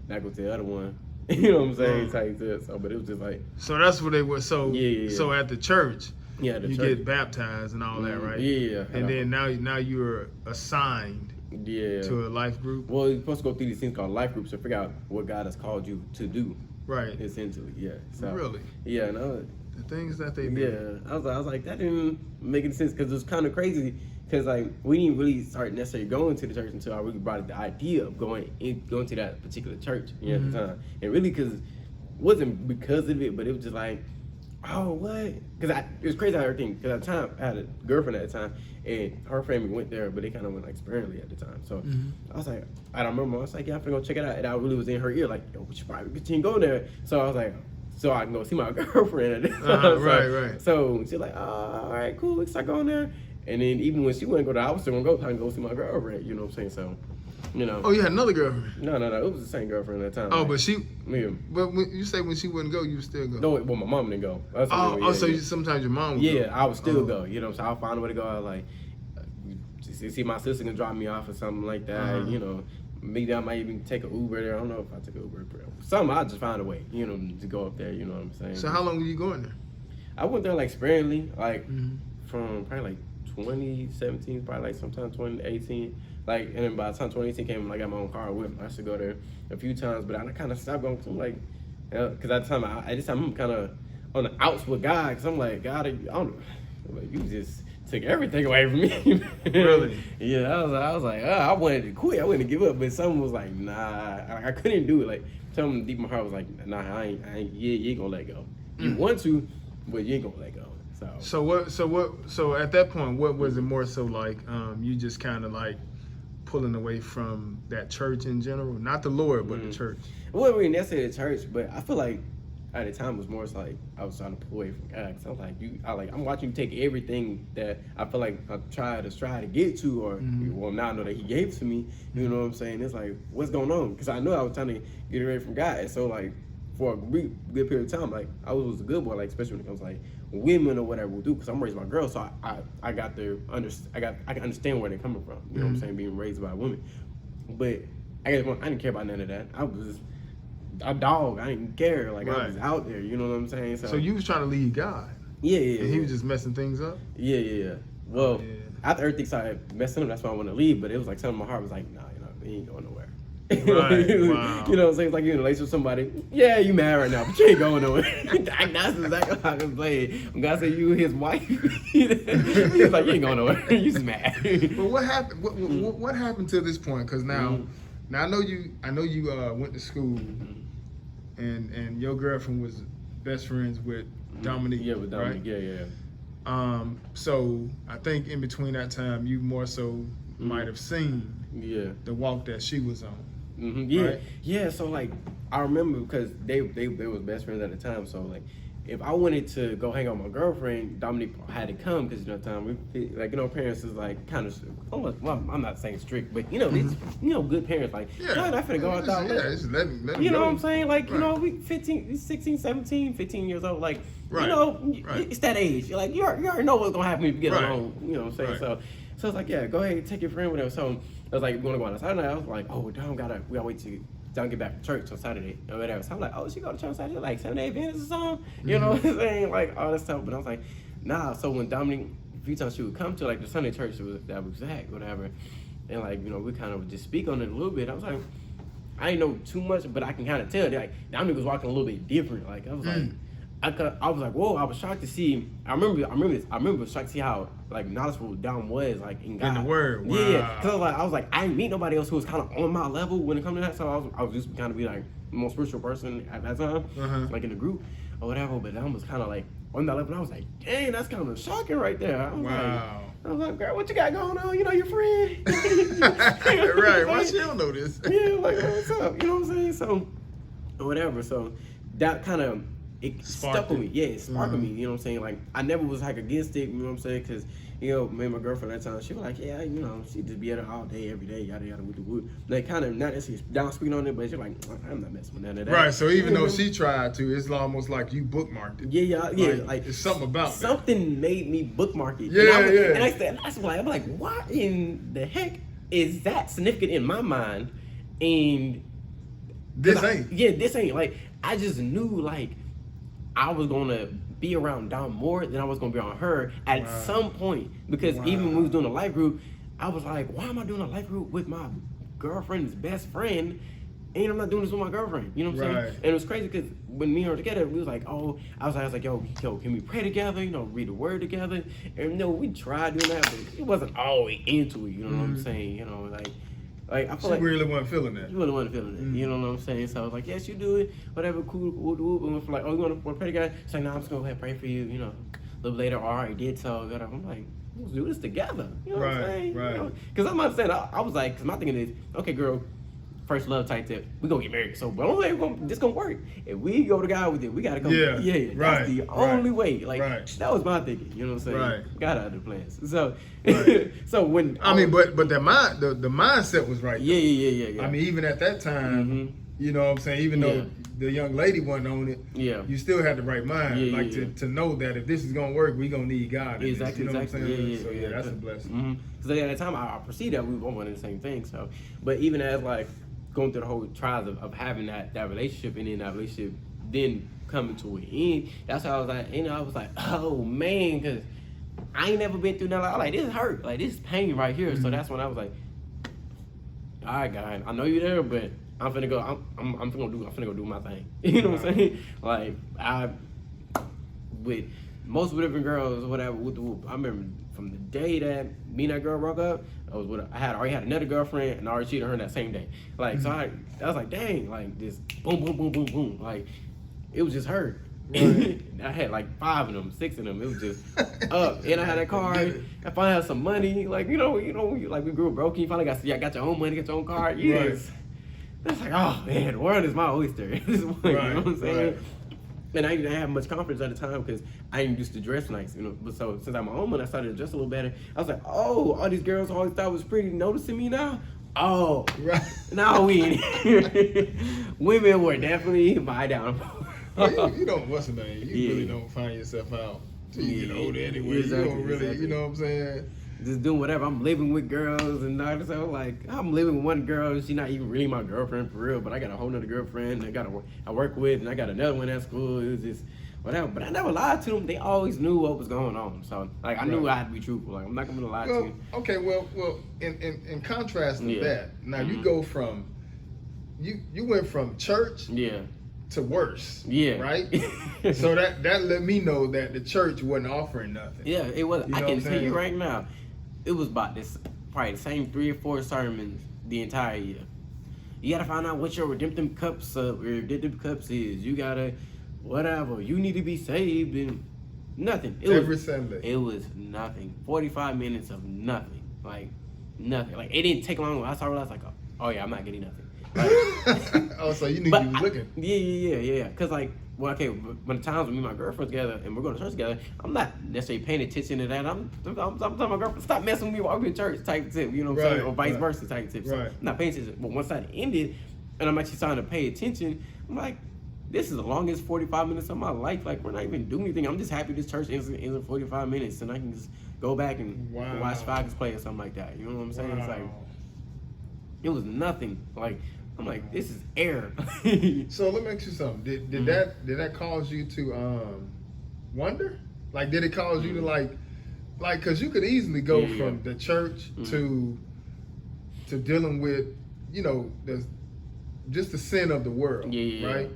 not go to the other one. You know what I'm saying? Type this. So, but it was just like. So that's what they were. So So at the church. You get baptized and all that, right? And then now you're assigned to a life group. Well, you're supposed to go through these things called life groups to figure out what God has called you to do. Right. Essentially, So, really? Yeah, no. The things that they do. Yeah, I was like, that didn't make any sense, because it was kind of crazy. Because like we didn't really start necessarily going to the church until I really brought up the idea of going to that particular church at the time. And really, because it wasn't because of it, but it was just like, oh, what? Because it was crazy how everything, because at the time, I had a girlfriend at the time, and her family went there, but they kind of went like sparingly at the time. So I was like, I don't remember, I was like, yeah, I'm gonna go check it out. And I really was in her ear, like, yo, we should probably continue going there. So I was like, so I can go see my girlfriend at the time. Right. So she's like, oh, all right, cool, we start going there. And then even when she wouldn't go there, I was still gonna go. I can go see my girlfriend. You know what I'm saying? So, you know. Oh, you had another girlfriend? No. It was the same girlfriend at the time. Oh, like, but she. Yeah. But when you say when she wouldn't go, you would still go. No, well, my mom didn't go. Sometimes your mom would go. Yeah, I would still go. You know what I'm saying? I'll find a way to go. I like, see, my sister can drop me off or something like that. You know, maybe I might even take an Uber there. I don't know if I take an Uber. Something, I'll just find a way, you know, to go up there. You know what I'm saying? So how long were you going there? I went there like sparingly, like from probably like 2017, probably like sometime 2018. Like, and then by the time 2018 came, I got my own car with me. I used to go there a few times, but I kind of stopped going. Cause I'm like, because at this time I'm kind of on the outs with God. Because I'm like, God, I don't know, like, you just took everything away from me. Really? Yeah, I was like, I wanted to quit. I wanted to give up, but someone was like, nah, I couldn't do it. Like, someone deep in my heart was like, nah, I ain't you ain't gonna let go. You want to, but you ain't gonna let go. So at that point, what was it more so like? You just kind of like pulling away from that church in general, not the Lord, but the church. Well, I mean, necessarily the church, but I feel like at the time it was more like I was trying to pull away from God. Cause I was like, I'm watching you take everything that I feel like I try to get to, or well, now I know that He gave to me. You know what I'm saying? It's like, what's going on? Because I know I was trying to get away from God, and so like for a good period of time, like I was a good boy, like especially when it comes to, like women or whatever will do. Because I'm raised by girls, so I got to I can understand where they're coming from. You know what I'm saying? Being raised by women, but I didn't care about none of that. I was a dog. I didn't care. Like, I was out there. You know what I'm saying? So you was trying to lead God. Yeah. And He was just messing things up. Yeah. Well, after everything started messing up, that's why I wanted to leave. But it was like something in my heart was like, nah, he ain't going nowhere. Right. Wow. You know what I'm saying? It's like you're in a relationship with somebody. Yeah, you mad right now, but you ain't going nowhere. That's exactly how I can play it. When God said you his wife, he's like, you ain't going nowhere. You just mad. But what happened? What happened to this point? Because now I know you went to school, and your girlfriend was best friends with Dominique. Yeah, with Dominique. Right? Yeah. So I think in between that time, you more so might have seen the walk that she was on. Right? Yeah. So like, I remember because they was best friends at the time. So like, if I wanted to go hang out with my girlfriend, Dominique had to come because parents is like kind of, well, I'm not saying strict, but these good parents like, I'm not finna go out there. Just let them you know go. what I'm saying? Like, we 16, 17, 15 years old, like, it's that age. You're like, you already know what's gonna happen if you get along. You know what I'm saying? Right. So it's like, yeah, go ahead, take your friend with us. So I was like, we're gonna go on a Saturday. I was like, oh, we gotta wait till Don't get back to church on Saturday or whatever. So I'm like, oh, she go to church on Saturday, like 7-day Adventist or something? You know what I'm saying? Like, all that stuff. But I was like, nah. So when Dominique, a few times she would come to like the Sunday church that was at, whatever, and like, we kind of would just speak on it a little bit. I was like, I didn't know too much, but I can kind of tell that like Dominique was walking a little bit different. Like, I was like, I was like, whoa! I was shocked to see. I remember shocked to see how like knowledgeable Dom was like in God. In the Word. Wow. Yeah, because I was like, I didn't meet nobody else who was kind of on my level when it comes to that. So I was just kind of be like the most spiritual person at that time, like in the group or whatever. But Dom was kind of like on that level. And I was like, dang, that's kind of shocking right there. I was like, girl, what you got going on? Your friend. Right. Why she don't know this? Yeah, like, what's up? You know what I'm saying? So, or whatever. So that kind of. It stuck with me. Yeah, it sparked with me. You know what I'm saying? Like, I never was like against it. You know what I'm saying? Because, me and my girlfriend at that time, she was like, yeah, she just be at it all day, every day, yada, yada, with the wood. Like, kind of, not necessarily down speaking on it, but she's like, I'm not messing with none of that. Right, so even though she tried to, it's almost like you bookmarked it. Yeah. Like it's something about something made me bookmark it. Yeah, And I said, I'm like, what in the heck is that significant in my mind? And this ain't. Like, I just knew, like, I was gonna be around Dom more than I was gonna be around her at some point. Because even when we was doing a life group, I was like, why am I doing a life group with my girlfriend's best friend? And I'm not doing this with my girlfriend. You know what I'm saying? And it was crazy because when me and her were together, we was like, oh, I was like, yo, can we pray together? Read the word together. And we tried doing that, but it wasn't always into it. You know what I'm saying? Like I feel she really wasn't feeling that. She really wasn't feeling it. You know what I'm saying? So I was like, yes, you do it. Whatever, cool. And we're like, oh, you want to pray together? She's like, no, I'm just going to go ahead and pray for you. A little later, all right, did so. I'm like, let's do this together. You know what I'm saying? Right. Because I'm not saying, I was like, because my thinking is, okay, girl, first love type tip. We gonna get married. So, but only way this gonna work. If we go to God with it, we gotta come. Yeah, That's the only way. Like that was my thinking. You know what I'm saying? Right. Got other plans. So, so when I mean, but the mindset was right. Yeah. I mean, even at that time, you know what I'm saying. Even though the young lady wasn't on it, you still had the right mind, to know that if this is gonna work, we gonna need God. Exactly. You know what I'm saying? So that's a blessing. Because at that time, I perceived that we were wanting the same thing. So, but even as like going through the whole trials of having that relationship, and then that relationship then coming to an end, that's how I was like, I was like, oh man, because I ain't never been through nothing. I was like, this hurt, like this is pain right here. So that's when I was like, all right, God, I know you're there, but I'm finna go. I'm finna go do my thing. You know what I'm saying? Like with most of the different girls or whatever. I remember from the day that me and that girl broke up, I already had another girlfriend and I already cheated on her that same day. Like so, I was like, dang, like this boom, boom, boom, boom, boom. Like it was just her. Right. I had like 5 of them, 6 of them. It was just up, and I had a car. I finally had some money. Like you know, like we grew up broke. You finally got your own money, got your own car. Yes. Right. It's like, oh man, the world is my oyster. This is what, you know what I'm saying? Right. And I didn't have much confidence at the time because I didn't used to dress nice, you know. But so since I'm my own man, I started to dress a little better. I was like, oh, all these girls I always thought was pretty noticing me now. Oh, right. Now we in women were definitely my downfall. You don't, what's the name? You really don't find yourself out till you get older anyway. Exactly, you don't really, you know what I'm saying? Just doing whatever. I'm living with girls and all this. So like, I'm living with one girl. She's not even really my girlfriend for real, but I got a whole nother girlfriend I work with, and I got another one at school. It was just whatever. But I never lied to them. They always knew what was going on. So like, I knew I had to be truthful. Like, I'm not gonna lie to you. Okay, well, in contrast to that, now you go from you went from church to worse. Yeah. Right? So that let me know that the church wasn't offering nothing. Yeah, it was. I can tell you right now, it was about this probably the same 3 or 4 sermons the entire year. You gotta find out what your redemptive cups is. You gotta whatever. You need to be saved and nothing. Every Sunday. It was nothing. 45 minutes of nothing. Like nothing. Like it didn't take long. I realized like, oh yeah, I'm not getting nothing. Like, oh, so you knew you was looking. Yeah. Cause like, well, okay, when the times when me and my girlfriend together and we're going to church together, I'm not necessarily paying attention to that. I'm telling my girlfriend, stop messing with me while we're in church type tip, you know what I'm saying, or vice versa type tip. So I'm not paying attention. But once that ended, and I'm actually starting to pay attention, I'm like, this is the longest 45 minutes of my life. Like, we're not even doing anything. I'm just happy this church ends in 45 minutes, and I can just go back and watch Falcons play or something like that. You know what I'm saying? It's like, it was nothing. Like, I'm like, this is air. So let me ask you something. Did that cause you to wonder? Like, did it cause you to like, cause you could easily go from the church to dealing with, you know, just the sin of the world, right?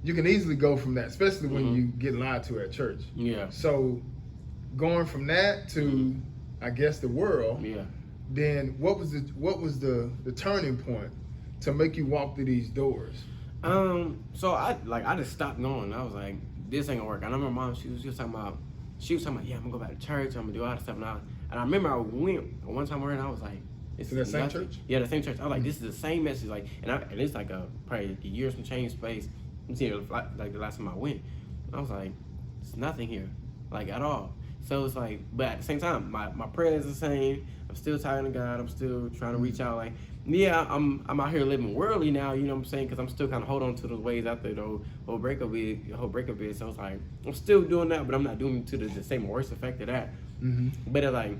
You can easily go from that, especially when you get lied to at church. Yeah. So going from that to, I guess, the world. Yeah. Then what was the turning point to make you walk through these doors? So I just stopped going. I was like, this ain't gonna work. And I remember mom, she was talking about, yeah, I'm gonna go back to church, I'm gonna do all that stuff now. And I remember I went one time where and I was like, to that same church? Yeah, the same church. I was like, this is the same message. Like, and it's like probably a year from change space. Like the last time I went, I was like, there's nothing here, like at all. So it's like, but at the same time, my prayer is the same. I'm still tired of God. I'm still trying to reach out. Like, yeah, I'm out here living worldly now. You know what I'm saying? Because I'm still kind of holding on to those ways after the whole breakup is. So it's like I'm still doing that, but I'm not doing it to the same worst effect of that. Mm-hmm. But it's like,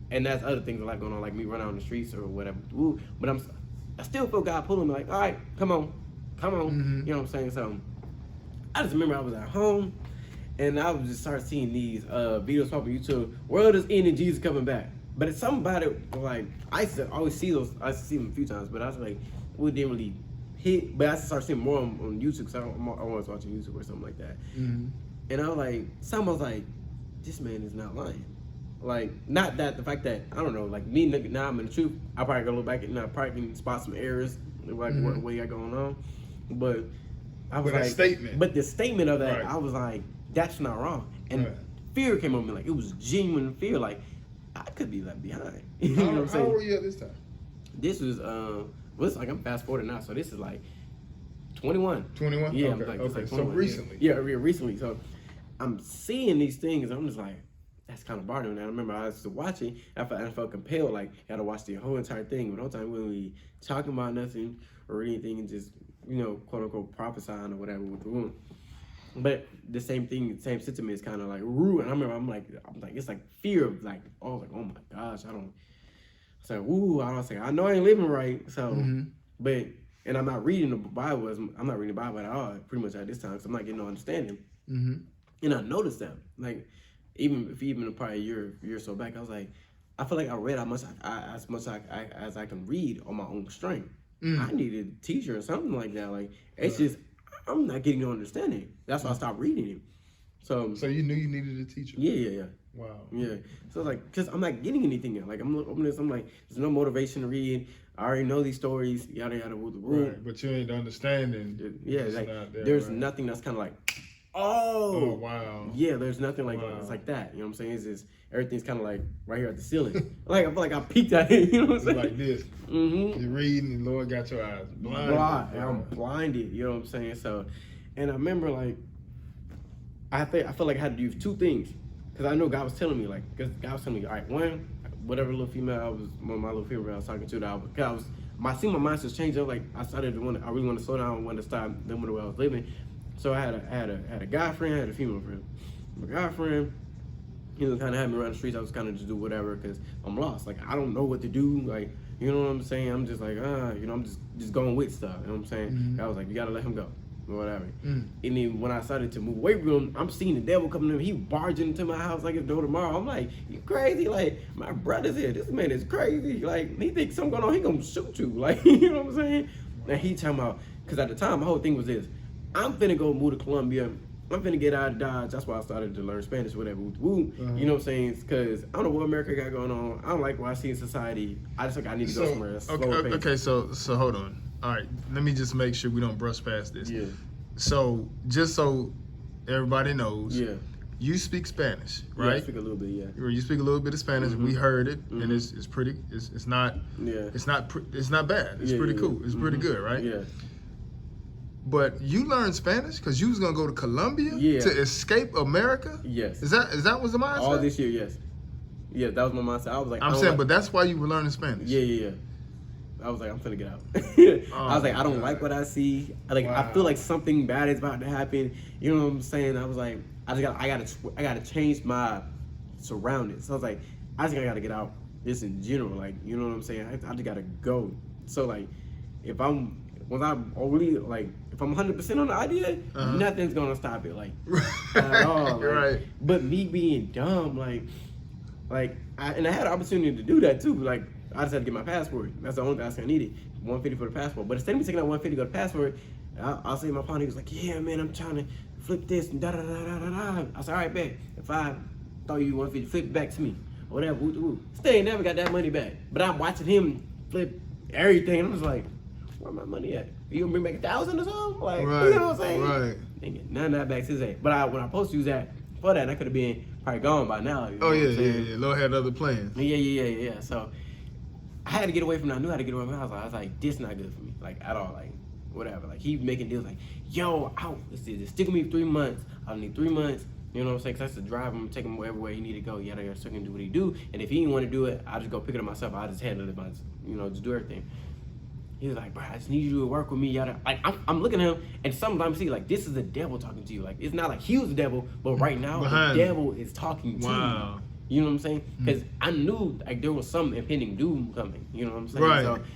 and that's other things like going on, like me running on the streets or whatever. Ooh, but I still feel God pulling me. Like, all right, come on. Mm-hmm. You know what I'm saying? So I just remember I was at home. And I would just start seeing these videos pop on YouTube. World is ending, Jesus coming back. But it's something about it, like, I used to always see those. I used to see them a few times, but I was like, we didn't really hit. But I started seeing more on YouTube because I'm always watching YouTube or something like that. Mm-hmm. And I was like, was like, this man is not lying. Like, not that, the fact that, I don't know, like, me now I'm in the truth. I probably gotta look back and I probably can spot some errors, like, what you got going on. But I was like, statement. But the statement of that, I was like, that's not wrong. And fear came on me, like, it was genuine fear, like, I could be left behind. You know what I'm saying? How old were you at this time? This was, Well, it's like I'm fast forwarding now, so this is like 21. 21? Yeah, okay. like, Okay. like So recently. Yeah, recently. So I'm seeing these things. I'm just like, that's kind of bothering me. I remember I was watching. I felt compelled, like, I had to watch the whole entire thing. But the whole time we wouldn't be talking about nothing or anything, and just, quote unquote prophesying or whatever with the woman. But the same thing, same sentiment is kind of like rude. And I remember I'm like, it's like fear of like, oh my gosh, I don't. It's like, ooh, I don't say, I know I ain't living right. So, but, and I'm not reading the Bible. I'm not reading the Bible at all, pretty much at this time, because I'm not getting no understanding. And I noticed that, like, even probably a year or so back, I was like, I feel like I read as much as I can read on my own strength. I needed a teacher or something like that. Like, it's just, I'm not getting no understanding. That's why I stopped reading it. So you knew you needed a teacher? Yeah. Wow. Yeah. So like, because I'm not getting anything yet. Like, I'm opening this, I'm like, there's no motivation to read. I already know these stories, yada yada with the rule. Right, but you ain't understanding. Yeah, like, there's nothing that's kind of like, oh wow. Yeah, there's nothing like it's like that. You know what I'm saying? It's just everything's kind of like right here at the ceiling. Like, I feel like I peeked at it. You know what I'm saying? Like this. You're reading, and Lord got your eyes blinded. I'm blinded. You know what I'm saying? So, and I remember like, I felt like I had to do two things, because I know God was telling me, like, because God was telling me, all right, one, whatever little female my little female I was talking to, my mindset's changed. I really want to slow down, I wanted to stop living the way I was living. So I had a guy friend, I had a female friend. My guy friend, he was kind of had me around the streets. I was kind of just do whatever, because I'm lost. Like, I don't know what to do. Like, you know what I'm saying? I'm just like, I'm just going with stuff. You know what I'm saying? I was like, you gotta let him go, or whatever. And then when I started to move away from him, I'm seeing the devil coming in. He barging into my house like it's no tomorrow. I'm like, you crazy? Like, my brother's here. This man is crazy. Like, he thinks something going on. He gonna shoot you. Like, you know what I'm saying? And he talking about, because at the time my whole thing was this: I'm finna go move to Colombia. I'm finna get out of Dodge. That's why I started to learn Spanish, whatever. You know what I'm saying? Because I don't know what America got going on. I don't like what I see in society. I just think I need to go somewhere that's slower pace. Okay, so hold on. All right, let me just make sure we don't brush past this. Yeah. So, just so everybody knows, you speak Spanish, right? Yeah, I speak a little bit, yeah. You speak a little bit of Spanish. We heard it, and it's pretty. It's not. Yeah. It's not bad. It's pretty cool. It's pretty good, right? Yeah. But you learned Spanish because you was gonna go to Colombia to escape America. Yes. Is that was the mindset? All this year, yes. Yeah, that was my mindset. I was like, I'm saying, but that's why you were learning Spanish. Yeah. I was like, I'm finna get out. I was like, I don't like what I see. I feel like something bad is about to happen. You know what I'm saying? I was like, I gotta change my surroundings. So I was like, I gotta get out. This in general, like, you know what I'm saying? I just gotta go. So like, if I'm 100% on the idea, nothing's gonna stop it, like, at all. Like, right. But me being dumb, I had an opportunity to do that too. Like, I just had to get my passport. That's the only thing I needed. $150 for the passport. But instead of me taking out $150 to go to the passport, I'll say my partner, he was like, yeah, man, I'm trying to flip this and da-da-da-da-da-da. I said, all right, bet. If I throw you $150, flip it back to me. Or whatever, woo. Still ain't never got that money back. But I'm watching him flip everything, and I'm just like, where my money at? You gonna bring back 1,000 or something? Like, you know what I'm saying? Right. Ain't get none of that back to his head. But when I supposed to use that for that, I could have been probably gone by now. You know yeah. Lord had other plans. Yeah. So I had to get away from that. I knew how to get away from that. I was like, this not good for me, like, at all. Like, whatever. Like, he making deals like, yo, just stick with me for 3 months. I'll need 3 months. You know what I'm saying? Because I have to drive him, take him wherever he need to go. Yada yada. So he can do what he do. And if he didn't want to do it, I'll just go pick it up myself. I'll just handle it myself. Just do everything. He was like, bro, I just need you to work with me. Yada. Like, I'm looking at him, and sometimes see, like, this is the devil talking to you. Like, it's not like he was the devil, but right now the devil is talking to you. You know what I'm saying? Because I knew like there was some impending doom coming. You know what I'm saying?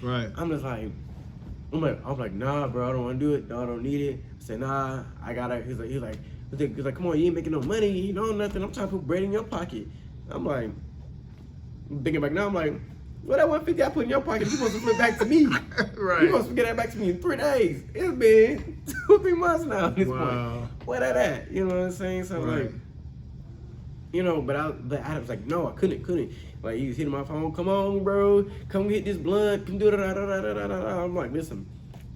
Right. I'm just like, I'm like, nah, bro, I don't want to do it. No, I don't need it. I said, nah, I gotta. He's like, come on, you ain't making no money. You know nothing. I'm trying to put bread in your pocket. I'm like, thinking back now. I'm like, what that 150 I put in your pocket, you supposed to flip back to me. Right. You supposed to get that back to me in 3 days. It's been 2-3 months now at this point. Where that at? You know what I'm saying? So like, but I was like, no, I couldn't. Like, he was hitting my phone, come on, bro, come hit this blunt, come do da. I'm like, listen,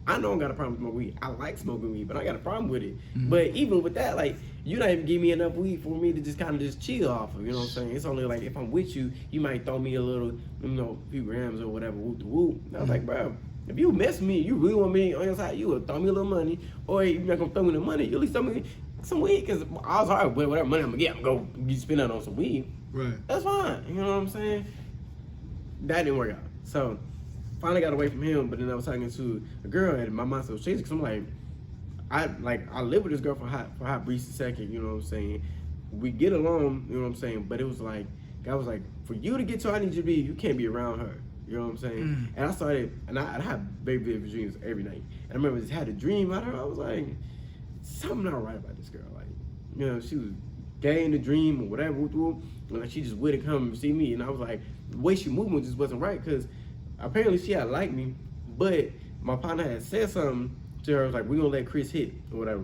I know I got a problem with smoking weed. I like smoking weed, but I got a problem with it. But even with that, like, you not even give me enough weed for me to just kind of just chill off of, you know what I'm saying? It's only like, if I'm with you, you might throw me a little, few grams or whatever, whoop. And I was like, bro, If you mess with me, you really want me on your side, you would throw me a little money, or if you're not gonna throw me the money, you at least throw me some weed, because I was hard with whatever money I'm gonna get, I'm gonna go spend that on some weed. Right. That's fine. You know what I'm saying? That didn't work out. So finally got away from him, but then I was talking to a girl, and my mindset was changing, because I'm like, I lived with this girl for hot brief second, you know what I'm saying? We get along, you know what I'm saying? But it was like, God was like, for you to get to where I need you to be, you can't be around her. You know what I'm saying? And I started, and I had very vivid dreams every night. And I remember I just had a dream about her. I was like, something not right about this girl. Like, you know, she was gay in the dream or whatever. Like, she just wouldn't come and see me. And I was like, the way she moved just wasn't right, because apparently she had liked me, but my partner had said something to her, was like, we're gonna let Chris hit or whatever.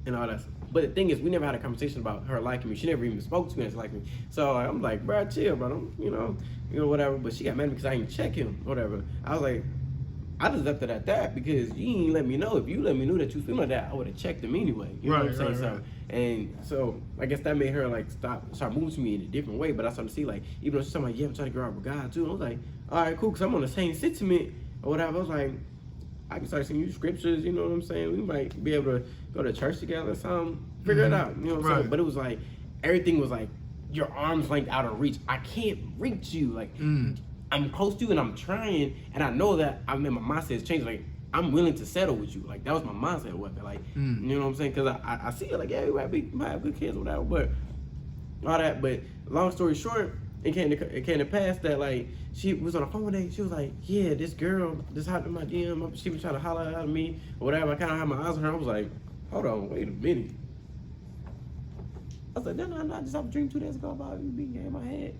And all that. But the thing is, we never had a conversation about her liking me. She never even spoke to me as liking me. So I'm like, bro, chill, bro. You know, whatever. But she got mad at me because I didn't check him, whatever. I was like, I just left it at that, because you ain't let me know. If you let me know that you feel like that, I would have checked him anyway. You know what I'm saying? So, and so I guess that made her like start moving to me in a different way. But I started to see, like, even though she's talking like, yeah, I'm trying to grow up with God too. I was like, all right, cool, because I'm on the same sentiment or whatever. I was like, I can start sending you scriptures, you know what I'm saying? We might be able to go to church together or something, figure it out, you know what I'm saying? But it was like, everything was like, your arm's length out of reach. I can't reach you. Like, I'm close to you and I'm trying, and I know that, I mean, my mindset has changed. Like, I'm willing to settle with you. Like, that was my mindset with it. Like, you know what I'm saying? Because I see it like, yeah, we might have good kids or whatever, but all that. But long story short, it came to pass that, like, she was on the phone one day. She was like, yeah, this girl just hopped in my DM. She was trying to holler at me or whatever. I kind of had my eyes on her. I was like, hold on, wait a minute. I was like, no, I just had a dream 2 days ago about you being gay in my head.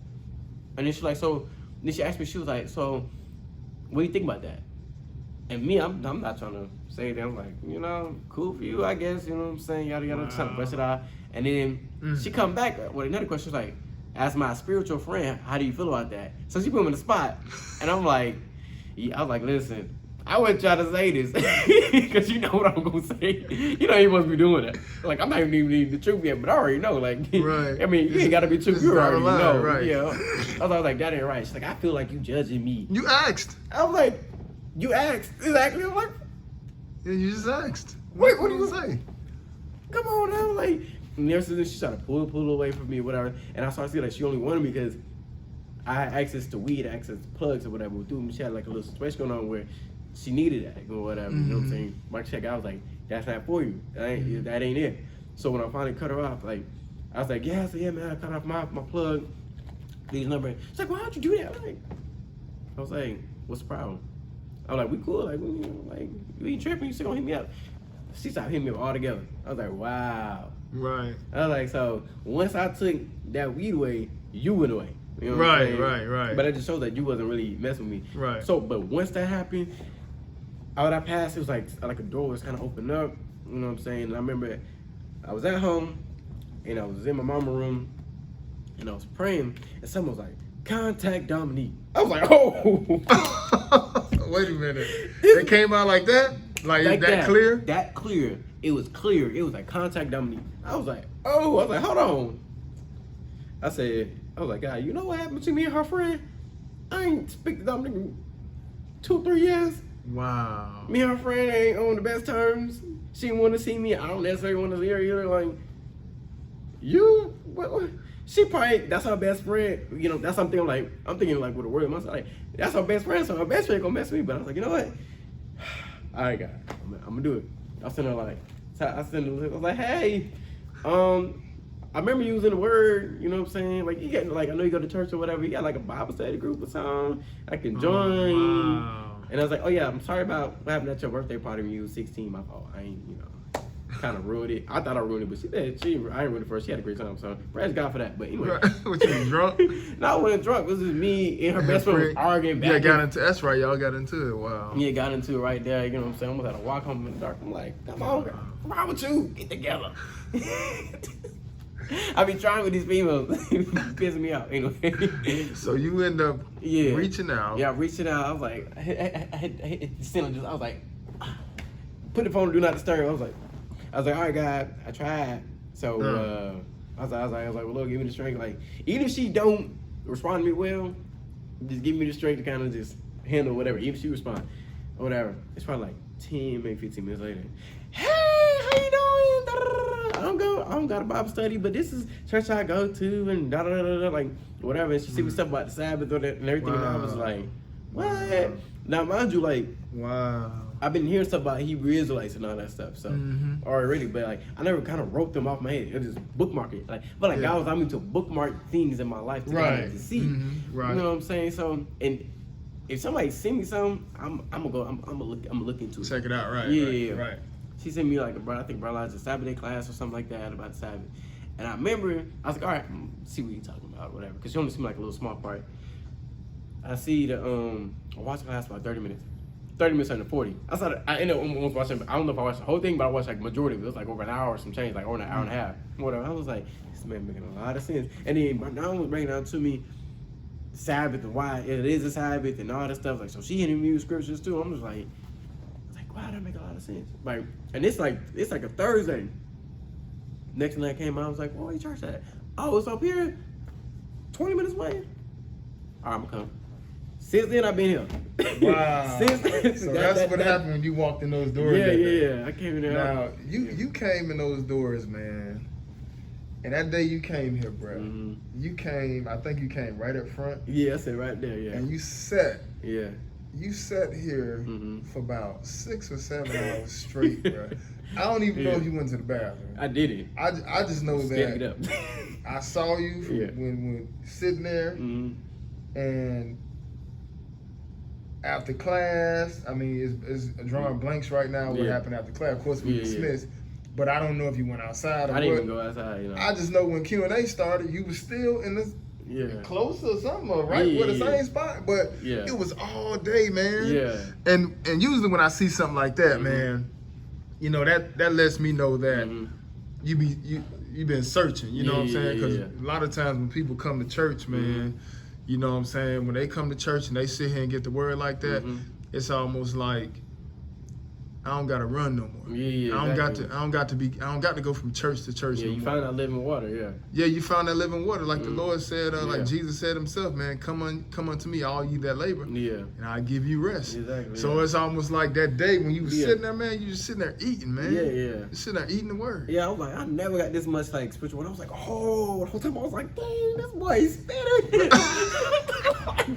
And then she like, so, then she asked me, she was like, so, what do you think about that? And me, I'm not trying to say that. I'm like, you know, cool for you, I guess. You know what I'm saying? Yada, yada, trying to brush it out. And then she come back with another question. She was like, as my spiritual friend, how do you feel about that? So she put me on the spot. And I'm like, yeah, I was like, listen, I wasn't trying to say this because you know what I'm going to say. You know you must be doing it. Like, I'm not even needing the truth yet, but I already know. Like, right. I mean, you ain't got to be true. You already know. Right. Yeah. I was like, that ain't right. She's like, I feel like you judging me. You asked. I was like, you asked. Exactly. I'm like, yeah, you just asked. Wait, what do you say? Come on now. Like, and ever since then, she tried to pull away from me or whatever. And I started to see like she only wanted me because I had access to weed, access to plugs or whatever. She had like a little situation going on where she needed that or whatever. You know what I'm saying? My check, I was like, that's not for you. That ain't it. So when I finally cut her off, like, I was like, yeah, man, I cut off my plug, these number. She's like, why'd you do that? I was like, what's the problem? I was like, we cool, like, you ain't tripping, you still gonna hit me up. She stopped hitting me up all together. I was like, wow. Right. I was like, so once I took that weed away, you went away. You know what I'm saying? Right. But it just shows that you wasn't really messing with me. Right. So, but once that happened, all that passed, it was like a door was kind of opened up. You know what I'm saying? And I remember I was at home, and I was in my mama's room, and I was praying, and someone was like, contact Dominique. I was like, oh. Wait a minute. It came out like that? Like that clear? That clear. It was clear. It was like, contact Dominique. I was like, oh. I was like, hold on. I was like, God, you know what happened to me and her friend? I ain't speak to Dominique in 2-3 years. Wow. Me and her friend ain't on the best terms. She didn't want to see me. I don't necessarily want to see her either. Like, you? What? She probably, that's her best friend. You know, that's something I'm thinking like with a word in my side. Like, that's her best friend, so her best friend gonna mess with me. But I was like, you know what? All right, God, I'm gonna do it. I sent her I was like, hey, I remember you was in the word, you know what I'm saying? Like, you get, like, I know you go to church or whatever. You got like a Bible study group or something. I can join. Wow. And I was like, oh yeah, I'm sorry about what happened at your birthday party when you was 16. My fault. I ain't, kind of ruined it. I thought I ruined it, but I ain't ruined it for her. She had a great time, so praise God for that. But anyway. What, you was drunk? No, I wasn't drunk. It was just me and her best friend was arguing back. Yeah, that's right. Y'all got into it. Wow. Yeah, got into it right there. You know what I'm saying? Almost had to walk home in the dark. I'm like, come on, girl. What's wrong with you? Get together. I be trying with these females. Pissing me out. Anyway. So you end up reaching out. Yeah, reaching out. I was like, I hit the ceiling. I was like, put the phone on do not disturb. I was like, all right, God, I tried. So I was like, well, look, give me the strength. Like, even if she don't respond to me well, just give me the strength to kind of just handle whatever. Even if she respond, or whatever. It's probably like 10, maybe 15 minutes later. Hey, how you doing? Da, da, da, da. I don't got a Bible study, but this is church I go to, and da da da da, like whatever. And she see me stuff about the Sabbath and everything, and I was like, what? Wow. Now, mind you, like, wow. I've been hearing stuff about Hebrew Israelites and all that stuff, so already, but like I never kind of wrote them off my head. It was just bookmark it, like, but like God was allowing me to bookmark things in my life to, kind of to see. Right. You know what I'm saying? So, and if somebody send me something, I'm gonna look into it. Check it out, right? Yeah, right. She sent me like I think Brother Sabbath day class or something like that about the Sabbath, and I remember I was like, all right, see what you're talking about, or whatever, because she only seemed like a little small part. I see the I watched the class for like 30 minutes. 30 minutes under 40. I ended up almost watching, I don't know if I watched the whole thing, but I watched like majority of it. It was like over an hour or some change, like over an hour and a half. Whatever. I was like, this man making a lot of sense. And then my mom was breaking down to me Sabbath and why it is a Sabbath and all that stuff. Like, so she hitting me with scriptures too. I'm just like, wow, that make a lot of sense. Like, and it's like a Thursday. Next thing I came out, I was like, where you church at? Oh, it's up here. 20 minutes away. All right, I'm gonna come. Since then, I've been here. Wow. Since then, so that's what happened when you walked in those doors. Yeah. I came in there. Now, you came in those doors, man. And that day you came here, bro. You came, I think you came right up front. Yeah, I said right there, yeah. And you sat. Yeah. You sat here for about 6 or 7 hours straight, bro. I don't even know if you went to the bathroom. I didn't. I just know that up. I saw you when sitting there, and after class, I mean, it's drawing blanks right now what happened after class. Of course, we dismissed, but I don't know if you went outside or what. I didn't even go outside, you know. I just know when Q&A started, you was still in this close or something, or where the same spot, but it was all day, man. Yeah. And usually when I see something like that, man, you know, that lets me know that you've been searching, you know what I'm saying? Because a lot of times when people come to church, man, you know what I'm saying, when they come to church and they sit here and get the word like that, it's almost like I don't gotta run no more. I don't got to go from church to church. You found that living water, Yeah, you found that living water, like the Lord said, like Jesus said himself, man, come unto me, all you that labor, and I'll give you rest. Exactly. So it's almost like that day when you was sitting there, man, you just sitting there eating, man. You're sitting there eating the word. Yeah, I was like, I never got this much like spiritual. I was like, oh, the whole time I was like, dang, this boy is spinning.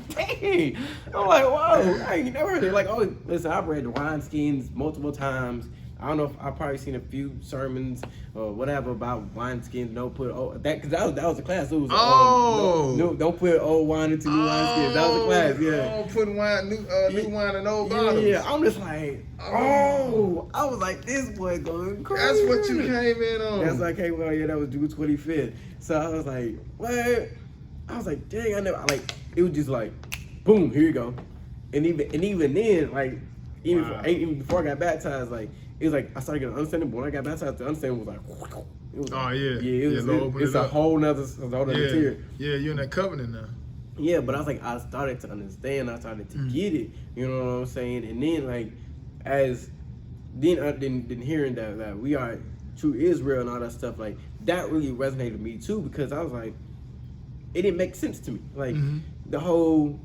Dang. I'm like, whoa, I ain't never heard it. Like, oh, listen, I've read the wineskins multiple times. I don't know if I've probably seen a few sermons or whatever about wineskins. Don't put because that was the class. It was don't put old wine into new wineskins. That was the class. Yeah. Putting new wine in old bottles. Yeah. I'm just like, I was like, this boy going crazy. That's what you came in on. That's what I came on. Yeah, that was June 25th. So I was like, what? I was like, dang, I never it was just like, boom, here you go. And even then, like, even before I got baptized, like, it was like I started getting understanding, but when I got baptized, the understanding was like, it was it's a whole nother tier. Yeah, you're in that covenant now. Yeah, but I was like, I started to understand, I started to get it, you know what I'm saying? And then like, then hearing that we are true Israel and all that stuff, like that really resonated with me too, because I was like, it didn't make sense to me. Like the whole,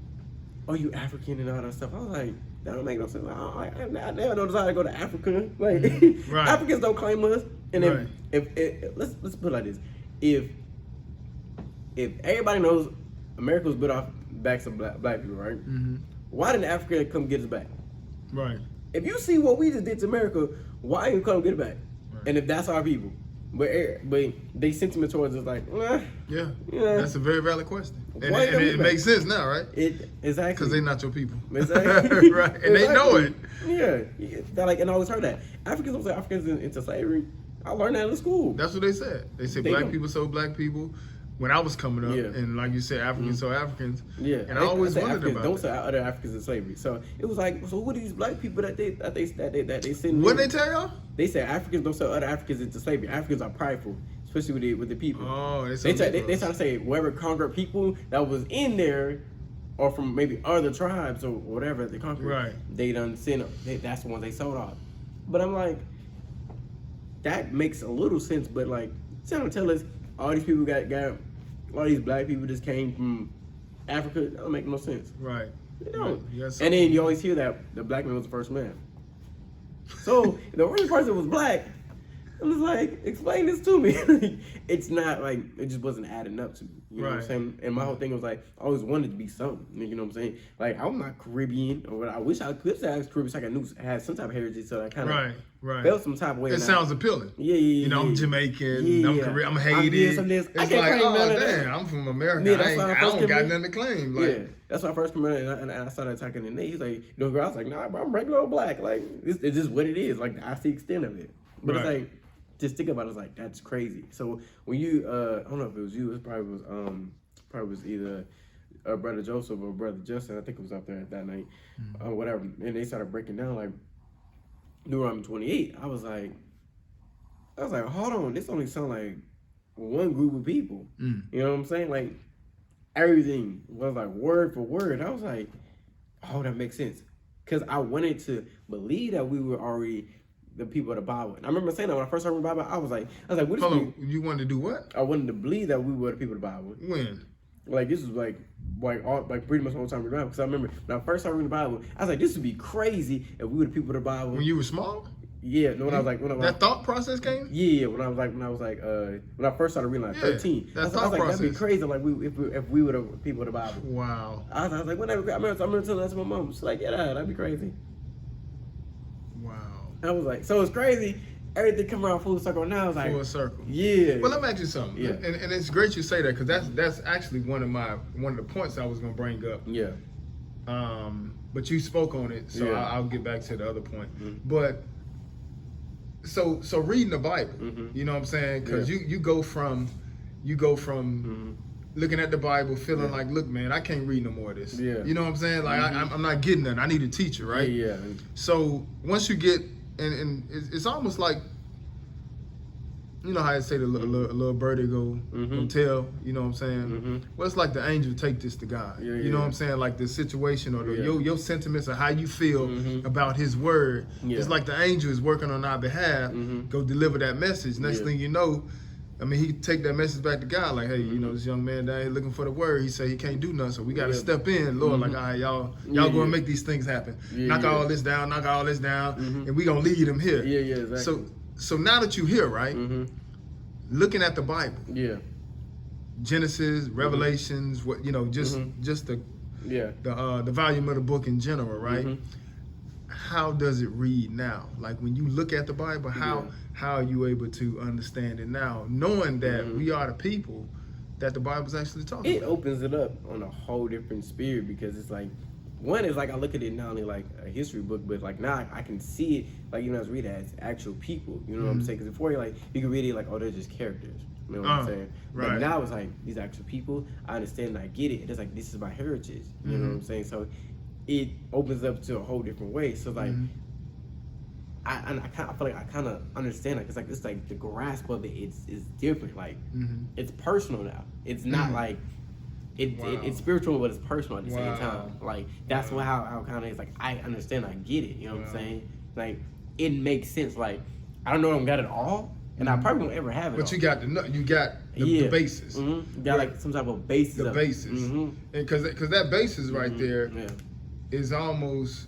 you African and all that stuff. I was like, that don't make no sense. I never no desire to go to Africa. Like Africans don't claim us. And if let's put it like this: if everybody knows America was built off backs of black people, right? Why didn't Africa come get us back? Right. If you see what we just did to America, why didn't you come get it back? Right. And if that's our people, but they sentiment towards us like, that's a very valid question. And it makes sense now, right? Exactly. Because they're not your people. Exactly. Right. And they know it. Yeah. And I always heard that. Africans don't say Africans into slavery. I learned that in school. That's what they said. They said black people sold black people. When I was coming up, and like you said, Africans sold Africans. Yeah. And I always wondered about don't sell other Africans in slavery. So it was like, so who are these black people that they send? What did they tell y'all? They said Africans don't sell other Africans into slavery. Africans are prideful, especially with the people. Oh, they try to say whoever conquered people that was in there, or from maybe other tribes or whatever they conquered. Right. They done send them. That's the ones they sold off. But I'm like, that makes a little sense. But like, trying to tell us all these people got all these black people just came from Africa. That don't make no sense. Right. They don't. Right. Yes, and then you always hear that the black man was the first man. So the only person was black. I was like, explain this to me. It's not like, it just wasn't adding up to me. You know what I'm saying? And my whole thing was like, I always wanted to be something. You know what I'm saying? Like, I'm not Caribbean, or I wish I could say I was Caribbean, so I knew I had some type of heritage, so I kind of felt some type of way. It sounds appealing. Yeah. You know, I'm Jamaican, I'm Caribbean, I'm Haiti. It's like, oh, damn, I'm from America. I don't got nothing to claim. Like, that's my first commitment, and I started talking to Nate. He's like, girl, I was like, nah, bro, I'm regular old black. Like, it's just what it is. Like, I see the extent of it. But it's like, just think about it, it's like, that's crazy. So when you, I don't know if it was you, it probably was either Brother Joseph or Brother Justin, I think it was up there that night, whatever. And they started breaking down like Deuteronomy 28. I was like, hold on, this only sound like one group of people. You know what I'm saying? Like, everything was like word for word. I was like, oh, that makes sense. Because I wanted to believe that we were already the people of the Bible. And I remember saying that when I first heard the Bible, I was like, what is hold on, you wanted to do what? I wanted to believe that we were the people of the Bible. When? Like, this was like pretty much the whole time we were around. Because I remember when I first started reading the Bible, I was like, this would be crazy if we were the people of the Bible. When you were small? Yeah, no, when I was like, that thought process came? Yeah, when I first started reading, like 13. That I was thought like, process. that'd be crazy, like if we were the people of the Bible. Wow. I was like, whenever I remember telling that to my mom. She's like, yeah, that'd be crazy. Wow. I was like, so it's crazy. Everything come around full circle now. I was like, full circle. Yeah. Well, let me ask you something. Yeah. And it's great you say that, because that's actually one of the points I was gonna bring up. Yeah. But you spoke on it, so I'll get back to the other point. But so reading the Bible, you know what I'm saying? Because you go from looking at the Bible, feeling like, look, man, I can't read no more of this. Yeah. You know what I'm saying? Like I'm not getting nothing. I need a teacher, right? Yeah. So once you get and it's almost like, you know how I say the little birdie go tell, you know what I'm saying? Well, it's like the angel take this to God. You know what I'm saying? Like the situation or your sentiments or how you feel about his word. It's like the angel is working on our behalf, go deliver that message. Next thing you know, I mean, he take that message back to God, like, hey, you know, this young man down here looking for the word. He said he can't do nothing, so we got to step in, Lord. Like, all right, y'all go and make these things happen. Knock all this down, and we gonna lead him here. Yeah, exactly. So now that you're here, right? Looking at the Bible. Yeah. Genesis, Revelations, what just the volume of the book in general, right? How does it read now? Like when you look at the Bible, how are you able to understand it now, knowing that we are the people that the Bible's actually talking about? It opens it up on a whole different spirit, because it's like, one is like, I look at it not only like a history book, but like now I can see it, like, you know, as read it as actual people, you know what I'm saying? Because before, you can read it like, oh, they're just characters, you know what I'm saying? Right. But now it's like, these actual people, I understand and I get it. It's like, this is my heritage, you know what I'm saying? So it opens up to a whole different way. So like, I feel like I kind of understand it, because like, it's like the grasp of it is different. Like, it's personal now. It's not like, it's spiritual, but it's personal at the same time. Like, that's how kind of is. Like, I understand, I get it. You know what I'm saying? Like, it makes sense. Like, I don't know if I got it all, and I probably won't ever have it. But all. you got the basis. You got like some type of basis. The basis, and because that basis right there is almost,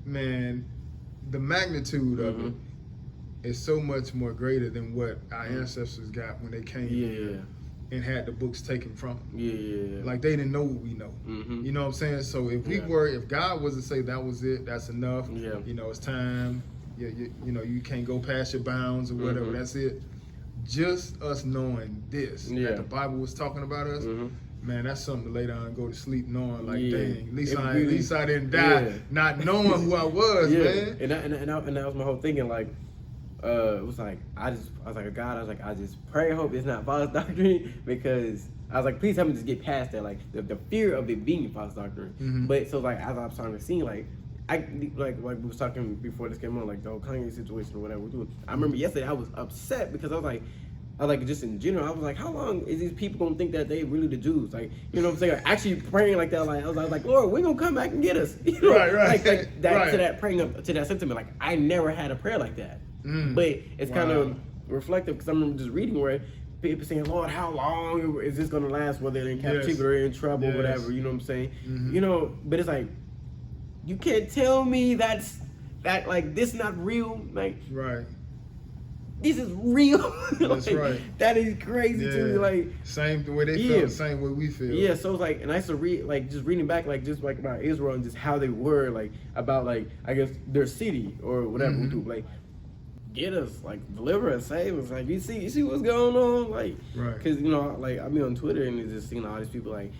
man, the magnitude of it is so much more greater than what our ancestors got when they came here and had the books taken from them. Like, they didn't know what we know. You know what I'm saying? So if God was to say that was it, that's enough, you know, it's time, you know, you can't go past your bounds or whatever, that's it. Just us knowing this, that the Bible was talking about us, man, that's something to lay down and go to sleep knowing, like, dang, at least I didn't die not knowing who I was, man. And that was my whole thinking, like, it was like, I was like, God, I just pray, hope it's not false doctrine, because I was like, please help me just get past that, like, the fear of it being false doctrine. But so like, as I'm starting to see, like, like we was talking before this came on, like the whole Kanye situation or whatever we're doing. I remember yesterday I was upset because I was like, just in general, I was like, how long is these people gonna think that they really the Jews? Like, you know what I'm saying? Like, actually praying like that, like I was like, Lord, we're gonna come back and get us. You know? Like that to that praying up to that sentiment. Like, I never had a prayer like that. But it's kind of reflective, because I remember just reading where people saying, Lord, how long is this gonna last? Whether they're in captivity or in trouble, whatever. You know what I'm saying? You know, but it's like you can't tell me that like this not real. Like this is real. That's like, right. That is crazy to me. Like same the way they feel, the same way we feel. Yeah. So it's like, and I used to read, like, just reading back, like, just like about Israel and just how they were, like, about, like, I guess their city or whatever. Like, get us, like, deliver us, save us. Like, you see what's going on, like, because you know, like, I be on Twitter and it's just seeing all these people like,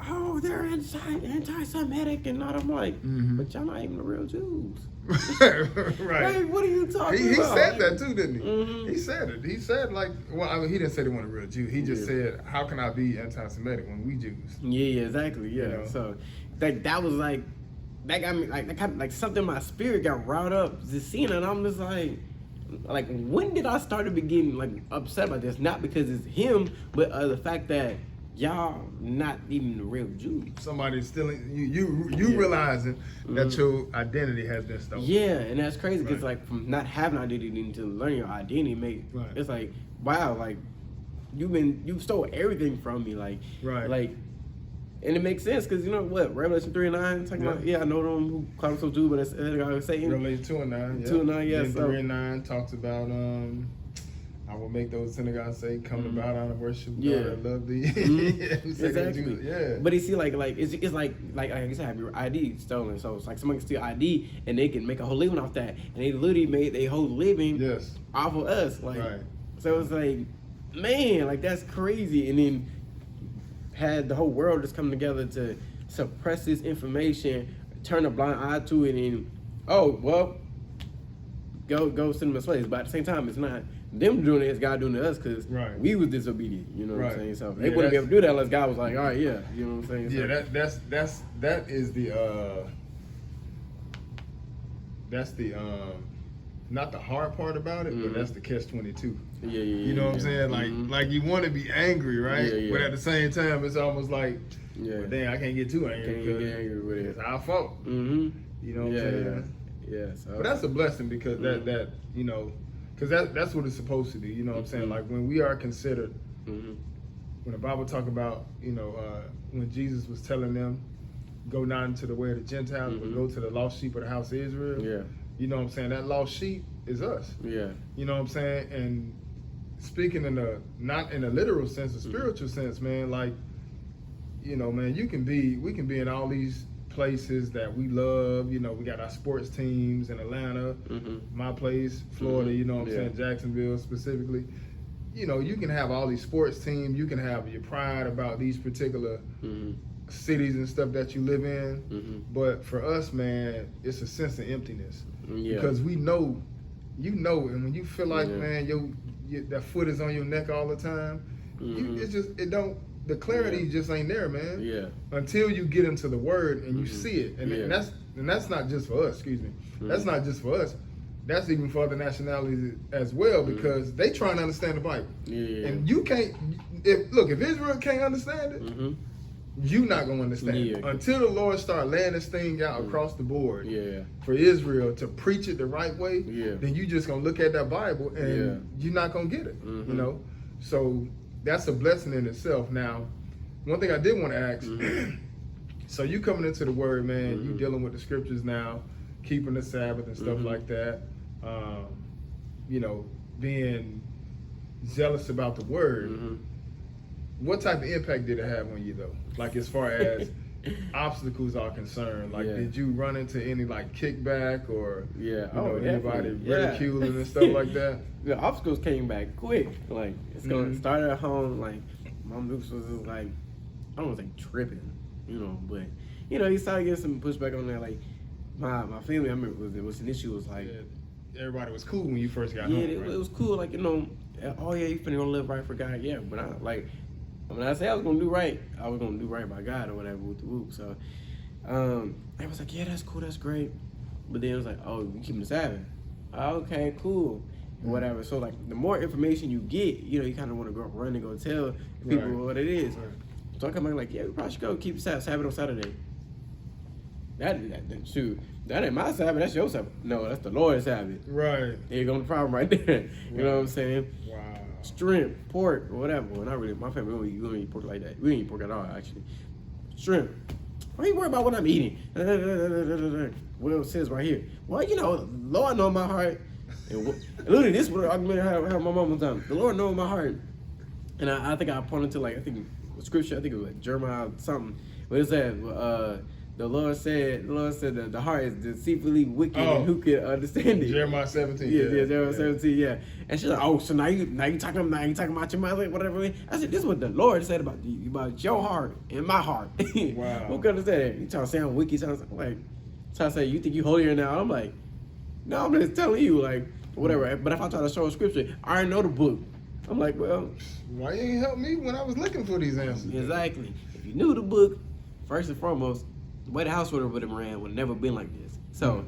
oh, they're anti-Semitic and not. I'm like, but y'all not even the real Jews. Like, what are you talking about? He said that too, didn't he? He said it. He said, like, well, I mean, he didn't say they weren't a real Jew. He just said, how can I be anti-Semitic when we Jews? Yeah, exactly. Yeah. You know? So that was like, that got me like, that kind of, like something in my spirit got riled up just seeing it. And I'm just like when did I start to begin like upset about this? Not because it's him, but the fact that y'all not even the real Jews. Somebody's stealing you realizing that your identity has been stolen. Yeah, and that's crazy because like from not having identity to learning your identity, it's like, wow, like you stole everything from me, like and it makes sense because you know what, Revelation 3:9 talking about, I know them who call themselves Jews, but it's Satan. Revelation 2:9, 2:9, yeah. 3:9 talks about I will make those synagogues say, "Come to bow down and worship God and love thee." Exactly. Yeah. But you see, like it's like I said, have your ID stolen. So it's like someone can steal ID and they can make a whole living off that, and they literally made their whole living off of us. Like, so it's like, man, like that's crazy. And then had the whole world just come together to suppress this information, turn a blind eye to it, and go send them a place. But at the same time, it's not them doing it, it's God doing it to us because we was disobedient. You know what I'm saying? So they wouldn't be able to do that unless God was like, all right, you know what I'm saying? So, that is the not the hard part about it, but that's the catch-22. You know what I'm saying? Like you want to be angry, right? But at the same time, it's almost like, well, dang, I can't get too angry because it's our fault. You know what I'm saying? Yeah. So. But that's a blessing because that you know, because that's what it's supposed to do. You know what I'm saying? Like when we are considered, when the Bible talk about, you know, when Jesus was telling them, go not into the way of the Gentiles, but go to the lost sheep of the house of Israel. Yeah. You know what I'm saying? That lost sheep is us. Yeah. You know what I'm saying? And speaking not in a literal sense, a spiritual sense, man, like, you know, man, we can be in all these places that we love. You know, we got our sports teams in Atlanta, my place, Florida, you know what I'm saying, Jacksonville specifically. You know, you can have all these sports teams, you can have your pride about these particular cities and stuff that you live in, but for us, man, it's a sense of emptiness because we know, and when you feel like, man, that foot is on your neck all the time, the clarity just ain't there, man. Yeah. Until you get into the Word and you see it, and that's not just for us. Excuse me. That's not just for us. That's even for other nationalities as well because they trying to understand the Bible. And you can't. If Israel can't understand it, you not gonna understand it until the Lord start laying this thing out across the board for Israel to preach it the right way. Then you just gonna look at that Bible and you're not gonna get it. You know, so. That's a blessing in itself. Now, one thing I did want to ask, so you coming into the Word, man, you dealing with the scriptures now, keeping the Sabbath and stuff like that, you know, being zealous about the Word. What type of impact did it have on you, though? Like, as far as obstacles are concerned, like, did you run into any, like, kickback or, you know, anybody ridiculing and stuff like that? The obstacles came back quick. Like, it's going to start at home. Like, Mom Dukes was just like, I don't want to say tripping, you know, but, you know, he started getting some pushback on that. Like, my family, I remember, was an issue, was like, everybody was cool when you first got home, right? It was cool. Like, you know, you finna gonna live right for God. Yeah, but when I say I was gonna do right, I was gonna do right by God or whatever with the whoop. So, I was like, yeah, that's cool, that's great. But then it was like, oh, you keeping the Sabbath? Okay, cool. Whatever. So like, the more information you get, you know, you kind of want to go run and go tell people what it is. So I come back like, yeah, we probably should go keep Sabbath on Saturday. That ain't my Sabbath. That's your Sabbath. No, that's the Lord's Sabbath. Right. Here goes the problem right there. You know what I'm saying? Wow. shrimp, pork, or whatever. Well, not really. My family, we don't eat pork like that. We don't eat pork at all, actually. Shrimp. Why you worry about what I'm eating? Well, it says right here. Well, you know, Lord knows my heart. And literally, this is what I have my mom one time. The Lord knows my heart. And I think I pointed to, like, I think scripture, I think it was like Jeremiah something. But it said, the Lord said that the heart is deceitfully wicked, and who can understand it? Jeremiah 17. Yeah, Jeremiah 17. Yeah. And she's like, oh, so now you talking about your mother, whatever. I said, this is what the Lord said about you, about your heart and my heart. Wow. Who can understand that? You trying to say I'm wicked? Trying to say you think you holier now? I'm like, no, I'm just telling you, like, whatever. But if I try to show a scripture, I already know the book. I'm like, well, why you ain't help me when I was looking for these answers? Exactly. If you knew the book, first and foremost, the way the house would have ran would have never been like this. So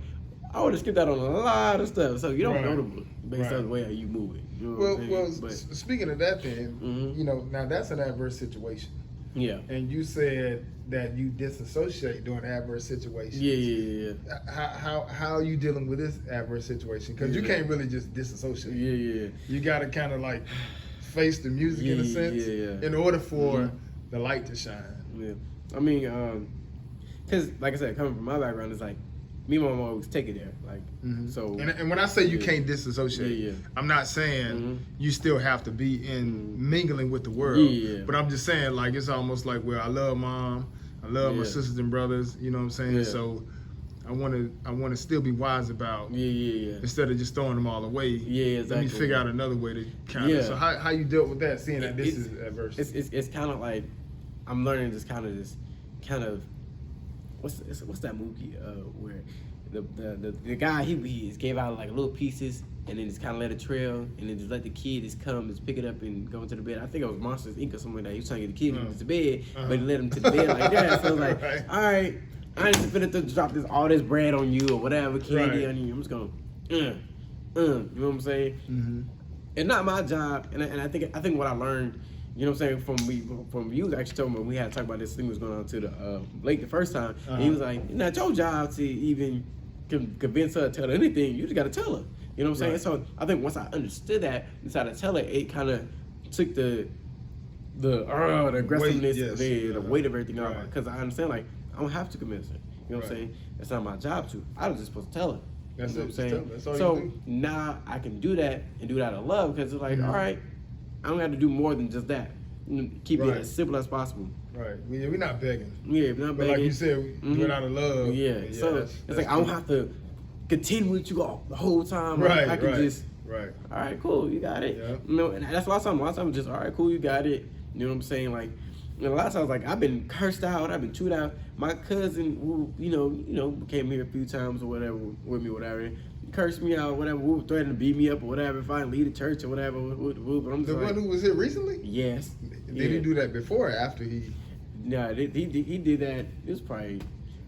I would have skipped out on a lot of stuff. So you don't know the book based on the way how you move it. You know speaking of that, then you know, now that's an adverse situation. Yeah. And you said that you disassociate during adverse situations. Yeah. How are you dealing with this adverse situation? Because you can't really just disassociate. Yeah. You got to kind of like face the music in a sense in order for the light to shine. Yeah. I mean, because like I said, coming from my background, it's like me and my mom always take it there. Like, so. And when I say you can't disassociate, I'm not saying you still have to be in mingling with the world. But I'm just saying, like, it's almost like, well, I love mom, I love my sisters and brothers. You know what I'm saying? So I want to still be wise about instead of just throwing them all away. Exactly. Let me figure out another way to kind of. So how you dealt with that, seeing that this is adverse? It's kind of like I'm learning this kind of what's that movie where the guy he gave out like little pieces and then just kind of let it trail and then just let the kid just come just pick it up and go into the bed. I think it was Monsters Inc. or something like that. He was trying to get the kid into the bed, but he let him to the bed like that. So I was like, all right, I ain't just finna drop all this bread on you or whatever candy on you. I'm just gonna you know what I'm saying? It's not my job, and I think what I learned. You know what I'm saying? From you actually told me when we had to talk about this thing was going on to the Blake the first time. And he was like, it's not your job to even convince her to tell her anything. You just got to tell her. You know what I'm saying? So I think once I understood that, decided to tell her, it kind of took the aggressiveness, the weight of everything out. Because I understand, like, I don't have to convince her. You know what I'm saying? It's not my job to. I was just supposed to tell her. That's you know what I'm saying? That's all so you do. Now I can do that and do that out of love because it's like, all right, I don't have to do more than just that. Keep it as simple as possible. Right. We're not begging. Yeah, we're not begging. But like you said, we do it out of love. Yeah. So it's like I don't have to continue with you all the whole time. Right. I can just. Right. All right, cool. You got it. Yeah. You know, and that's a lot of times. A lot of times, just all right, cool. You got it. You know what I'm saying? Like, and a lot of times, like I've been cursed out. I've been chewed out. My cousin, who came here a few times or whatever with me, whatever. Cursed me out, whatever. Who threatened to beat me up or whatever if I didn't leave the church or whatever. But I'm just the one who was here recently? Yes. Did he do that before or after he? No, he did that. It was probably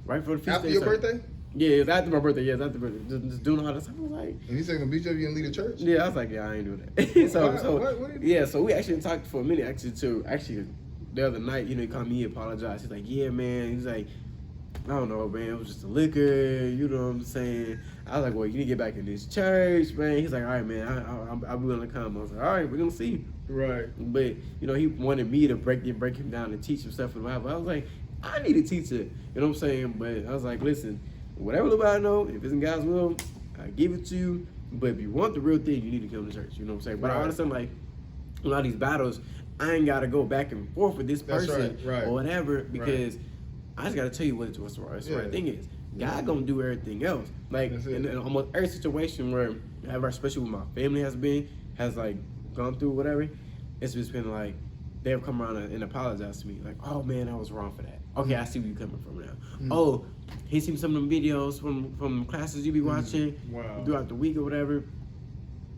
right for the feast after day. Your birthday? Yeah, it was after my birthday. Yeah, it was after my birthday. Just doing all this stuff. I was like, and he said gonna beat you up, you and leave the church? Yeah, I was like, yeah, I ain't doing that. What so we actually talked for a minute. Actually, the other night, he called me, he apologized. He's like, yeah, man. He's like, I don't know, man. It was just a liquor. You know what I'm saying? I was like, well, you need to get back in this church, man. He's like, all right, man. I'll be willing to come. I was like, all right, we're gonna see. Right. But he wanted me to break him down and teach him stuff in the Bible. I was like, I need a teacher. You know what I'm saying? But I was like, listen, whatever little I know, if it's in God's will, I give it to you. But if you want the real thing, you need to come to church. You know what I'm saying? But I understand, like, a lot of these battles, I ain't gotta go back and forth with this person or whatever because I just gotta tell you what's the right thing is. God gonna do everything else. Like in almost every situation where, especially with my family has like gone through whatever, it's just been like they've come around and apologized to me. Like, oh man, I was wrong for that. Okay, I see where you're coming from now. Oh, he seen some of them videos from classes you be watching throughout the week or whatever.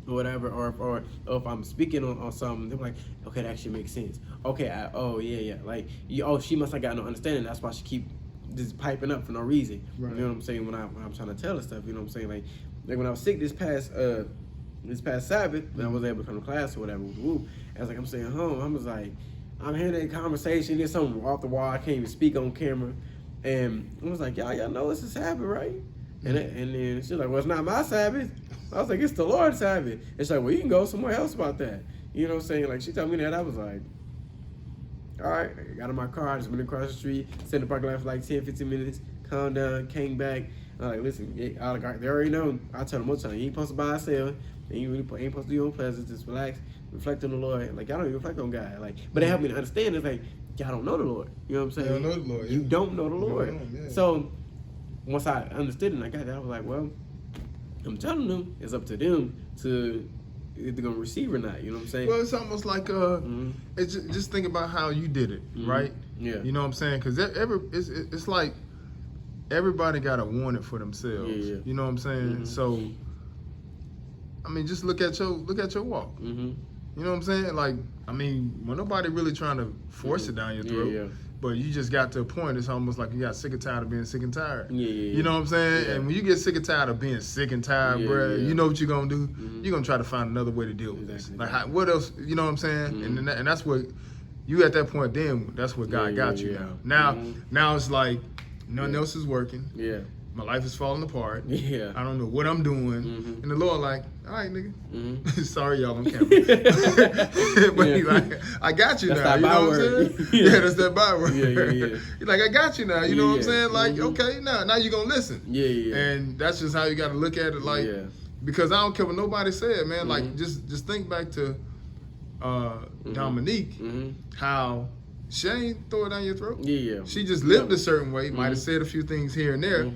Or if I'm speaking on something, they're like, okay, that actually makes sense. Okay, like, she must have got no understanding. That's why she keep just piping up for no reason. Right. You know what I'm saying? When I'm trying to tell her stuff, you know what I'm saying? Like when I was sick this past Sabbath, when I was able to come to class or whatever, I was like, I'm staying home. I was like, I'm hearing that conversation. There's something off the wall. I can't even speak on camera. And I was like, y'all know it's a Sabbath, right? And then she's like, well, it's not my Sabbath. I was like, it's the Lord's Sabbath. It's like, well, you can go somewhere else about that. You know what I'm saying? Like, she told me that, I was like, all right, I got in my car, I just went across the street, sat in the parking lot for like 10, 15 minutes, calmed down, came back. I'm like, listen, they already know. I tell them one time, you ain't supposed to buy or sell, and you ain't supposed to do your own pleasure, just relax, reflect on the Lord. Like, y'all don't even reflect on God. Like, but it helped me to understand, it's like, y'all don't know the Lord. You know what I'm saying? You don't know the Lord. You don't know the Lord. Yeah. So, once I understood and I got that, I was like, well, I'm telling them, it's up to them to if they're gonna receive or not. You know what I'm saying? Well, it's almost like it's just think about how you did it, right? Yeah. You know what I'm saying? Because it's like everybody got to want it for themselves. Yeah. You know what I'm saying? So, I mean, just look at your walk. You know what I'm saying? Like, I mean, well, nobody really trying to force it down your throat. But you just got to a point, it's almost like you got sick and tired of being sick and tired. You know what I'm saying? And when you get sick and tired of being sick and tired, bruh, you know what you're going to do? You're going to try to find another way to deal with this. Like, what else, you know what I'm saying? And that's what, you at that point then, that's what God got you now. Now it's like, nothing else is working. My life is falling apart. I don't know what I'm doing. And the Lord like, all right, nigga. Sorry, y'all on camera. But He's like, I got you that's now. You know what I'm saying? Yeah, that's that byword. He's like, I got you now. You know what I'm saying? Like, okay, now you're going to listen. And that's just how you got to look at it. Like, because I don't care what nobody said, man. Like, just think back to Dominique, how she ain't throw it down your throat. She just lived a certain way. Might have said a few things here and there,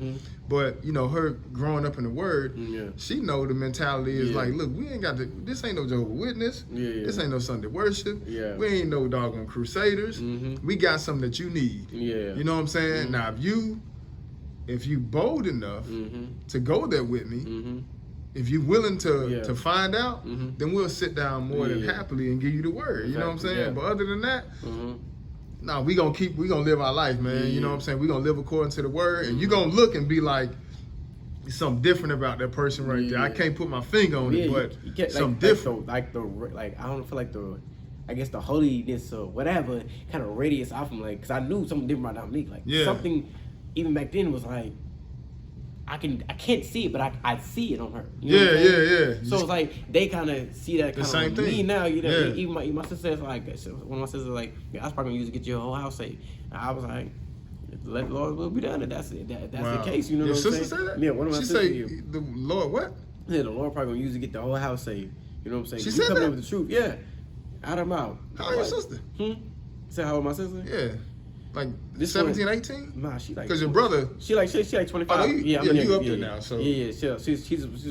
but you know, her growing up in the Word, she know the mentality is like, look, we ain't got to. This ain't no Jehovah's Witness. This ain't no Sunday worship. We ain't no doggone Crusaders. We got something that you need. You know what I'm saying? Now, if you bold enough to go there with me. If you're willing to find out, then we'll sit down more than happily and give you the word. You know what I'm saying? But other than that, no, we gonna live our life, man. You know what I'm saying? We gonna live according to the word, and you gonna look and be like, something different about that person right there. I can't put my finger on it, but you get, something different. I don't feel like I guess the holiness or whatever kind of radiates off from because I knew something different about Dominique. Like something even back then was like, I can't see it, but I see it on her. You know So it's like they kind of see that kind of me now. You know, even my sister is like, one of my sisters like, I was probably gonna use to get your whole house saved. And I was like, let the Lord will be done, and that's it. That's the case. You know what I'm saying? Your sister said that? Yeah, one of my sisters. She say the Lord what? Yeah, the Lord probably gonna use to get the whole house saved. You know what I'm saying? She said coming that? up with the truth. Yeah, out of mouth. How old your sister? Say how old my sister? Yeah. Like 17, 18? Nah, she like. Because your brother. She like 25. Oh, you up there now, so. Yeah. She's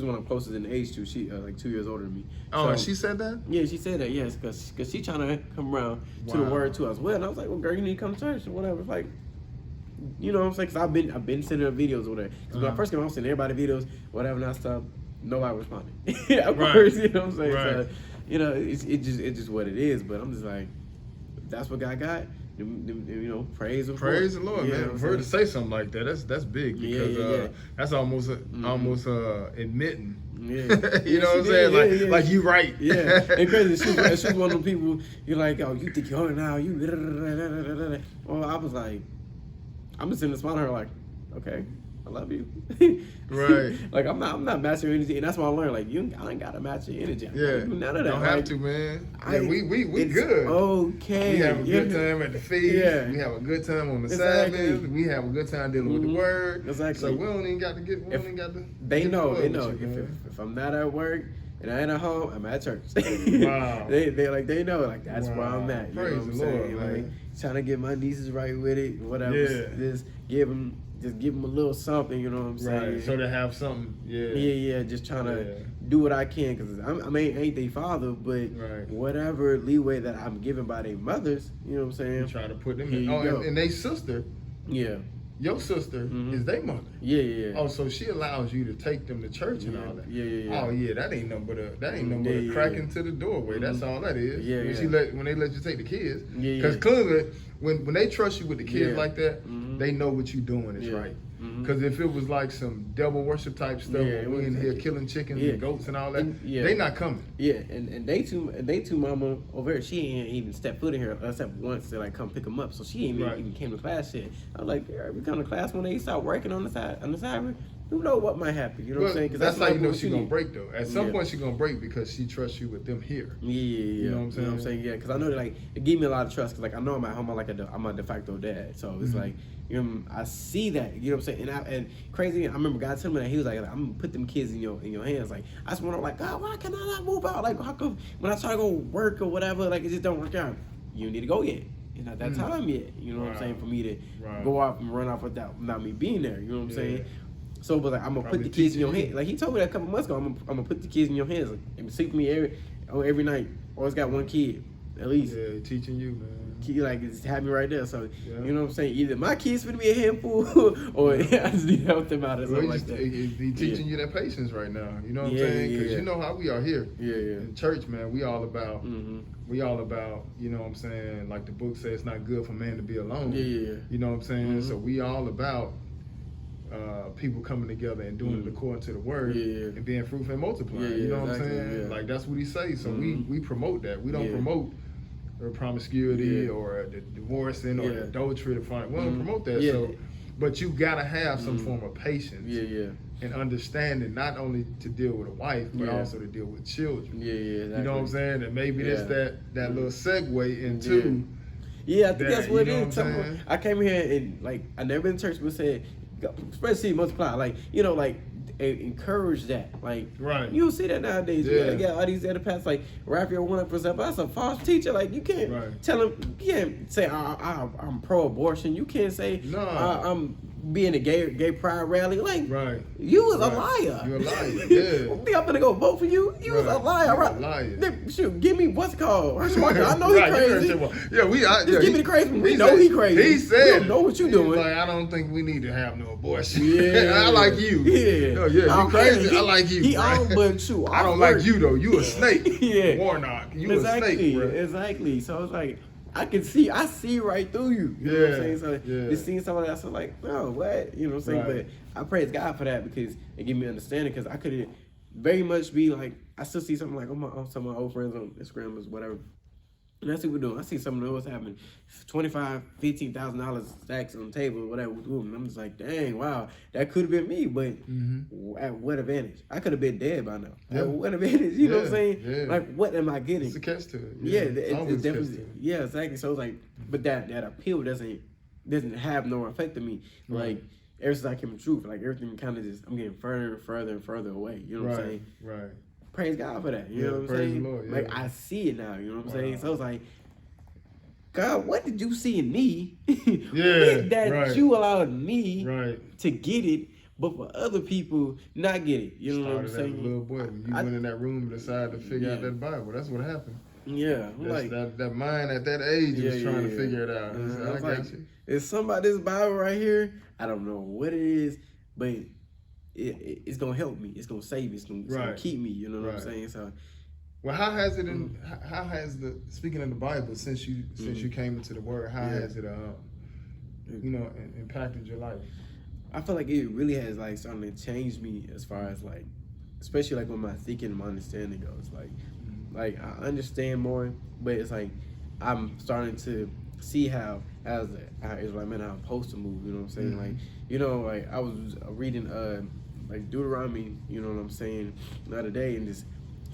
one of the closest in age to. She like 2 years older than me. Oh, and she said that? Yeah, she said that. Yes, because she trying to come around to the word too as well. And I was like, well, girl, you need to come to church or whatever. It's like, you know what I'm saying? Because I've been sending her videos over there. Because when I first came, I was sending everybody videos, whatever, and that stuff. Nobody responded. Of course, you know what I'm saying? So, you know, it's just what it is. But I'm just like, that's what God got. You know, praise Him. Praise the Lord, man. For her to say something like that, that's big because that's almost admitting. You know what I'm saying? Like you right. And crazy. She's one of them people. You're like, oh, you think you're now? You. Well, I was like, I'm just sitting there smiling at her like, okay, I love you. Like I'm not matching your energy, and that's what I learned. Like I ain't gotta match your energy. None of that. Don't have to, man. We good. Okay. We have a good time at the feast. We have a good time on the Sabbath. We have a good time dealing with the word. So we don't even got to get. They know. If I'm not at work and I ain't at home, I'm at church. Wow. They know. Like that's where I'm at. You Praise know what I'm the Lord, saying? man. Like trying to get my nieces right with it. Whatever. Just give them a little something, you know what I'm saying? Right, so they have something, just trying to do what I can, because I ain't their father, but whatever leeway that I'm given by their mothers, you know what I'm saying? You try to put them in. Oh, and they sister, your sister is their mother. Oh, so she allows you to take them to church and all that. Oh yeah, that ain't nothing but a crack into the doorway. That's all that is. When they let you take the kids, because clearly when they trust you with the kids like that, they know what you're doing is right. Because if it was like some devil worship type stuff, where we in here killing chickens and goats and all that, they not coming. Yeah, and they two mama over here, she ain't even stepped foot in here except once to like come pick them up. So she ain't even came to class yet. I was like, yeah, we come to class when they start working on the side. Who know what might happen? You know what I'm saying? Because that's how you know she's gonna break though. At some point she's gonna break because she trusts you with them here. Yeah. You know what I'm saying? Yeah, because I know that like it gave me a lot of trust. Because like I know I'm at home, I'm a de facto dad. So it's like, you know, I see that. You know what I'm saying? And crazy. I remember God telling me that he was like, I'm gonna put them kids in your hands. Like I just wonder, like, God, why can I not move out? Like how come when I try to go work or whatever, like it just don't work out? You don't need to go yet. It's not that time yet. You know what I'm saying? For me to go off and run off without me being there. You know what I'm saying? So, but like, I'm gonna put the kids in your hands. Like he told me that a couple months ago. I'm gonna put the kids in your hands. Like, sleep with me every night. Always got one kid, at least. Yeah, teaching you, man. Like just have me right there. So you know what I'm saying. Either my kids gonna be a handful, or I just need to help them out or something like that. He teaching you that patience right now. You know what I'm saying? Because you know how we are here. In church, man. We all about. We all about. You know what I'm saying? Like the book says, it's not good for man to be alone. You know what I'm saying? So we all about. People coming together and doing it according to the word and being fruitful and multiplying. You know what I'm saying? Like that's what he says. So we promote that. We don't promote promiscuity or the divorcing or the adultery. We don't promote that. So, but you gotta have some form of patience. And understanding, not only to deal with a wife, but also to deal with children. Exactly. You know what I'm saying? And maybe that's that little segue into. I think that's what it is. I came here and like I never been to church, but said. Spread seed, multiply, like you know, like encourage that, like you don't see that nowadays. You got all these other pastors like Raphael one for example. That's a false teacher. Like you can't tell him, you can't say I'm pro-abortion. You can't say I'm being a gay pride rally. Like you was a liar. You're a liar. Yeah. I'm gonna go vote for you. You was a liar. You're a liar. Shoot, give me what's it called. I know he crazy. Just give me the crazy. We know he crazy. He said, we don't know what you doing. Like I don't think we need to have no abortion. I like you. You crazy. I like you. But I don't like you though. You a snake. Warnock. You a snake, bro. Exactly. So it's like I see right through you. You know what I'm saying? So just seeing someone else, I'm like, no, what? You know what I'm saying? But I praise God for that because it gave me understanding because I could very much be like, I still see something like some of my old friends on Instagram or whatever. And that's what we're doing. I see some of what's happening. $25,000, $15,000 stacks on the table or whatever. And I'm just like, dang, wow, that could have been me. But at what advantage? I could have been dead by now. At what advantage? You know what I'm saying? Like, what am I getting? It's a catch to it. It's definitely. Yeah, exactly. So it's like, but that appeal doesn't have no effect on me. Like, ever since I came to truth, like everything kind of just, I'm getting further and further and further away. You know what I'm saying? Praise God for that. You know what I'm saying? The Lord, like I see it now. You know what I'm saying? So it's like, God, what did you see in me that you allowed me to get it, but for other people not get it? You know what I'm saying? As a little boy, when you went in that room and decided to figure out that Bible, that's what happened. Like that mind at that age was trying to figure it out. I got like, you. It's something about this Bible right here. I don't know what it is, but it's gonna help me. It's gonna save me. It's gonna keep me. You know what I'm saying? So, well, how has speaking of the Bible since you came into the Word? How has it impacted your life? I feel like it really has like starting to change me as far as like, especially like when my thinking and my understanding goes. Like I understand more, but it's like I'm starting to see how as an Israelite man I'm supposed to move. You know what I'm saying? Like like I was reading like Deuteronomy, you know what I'm saying, the other day, and just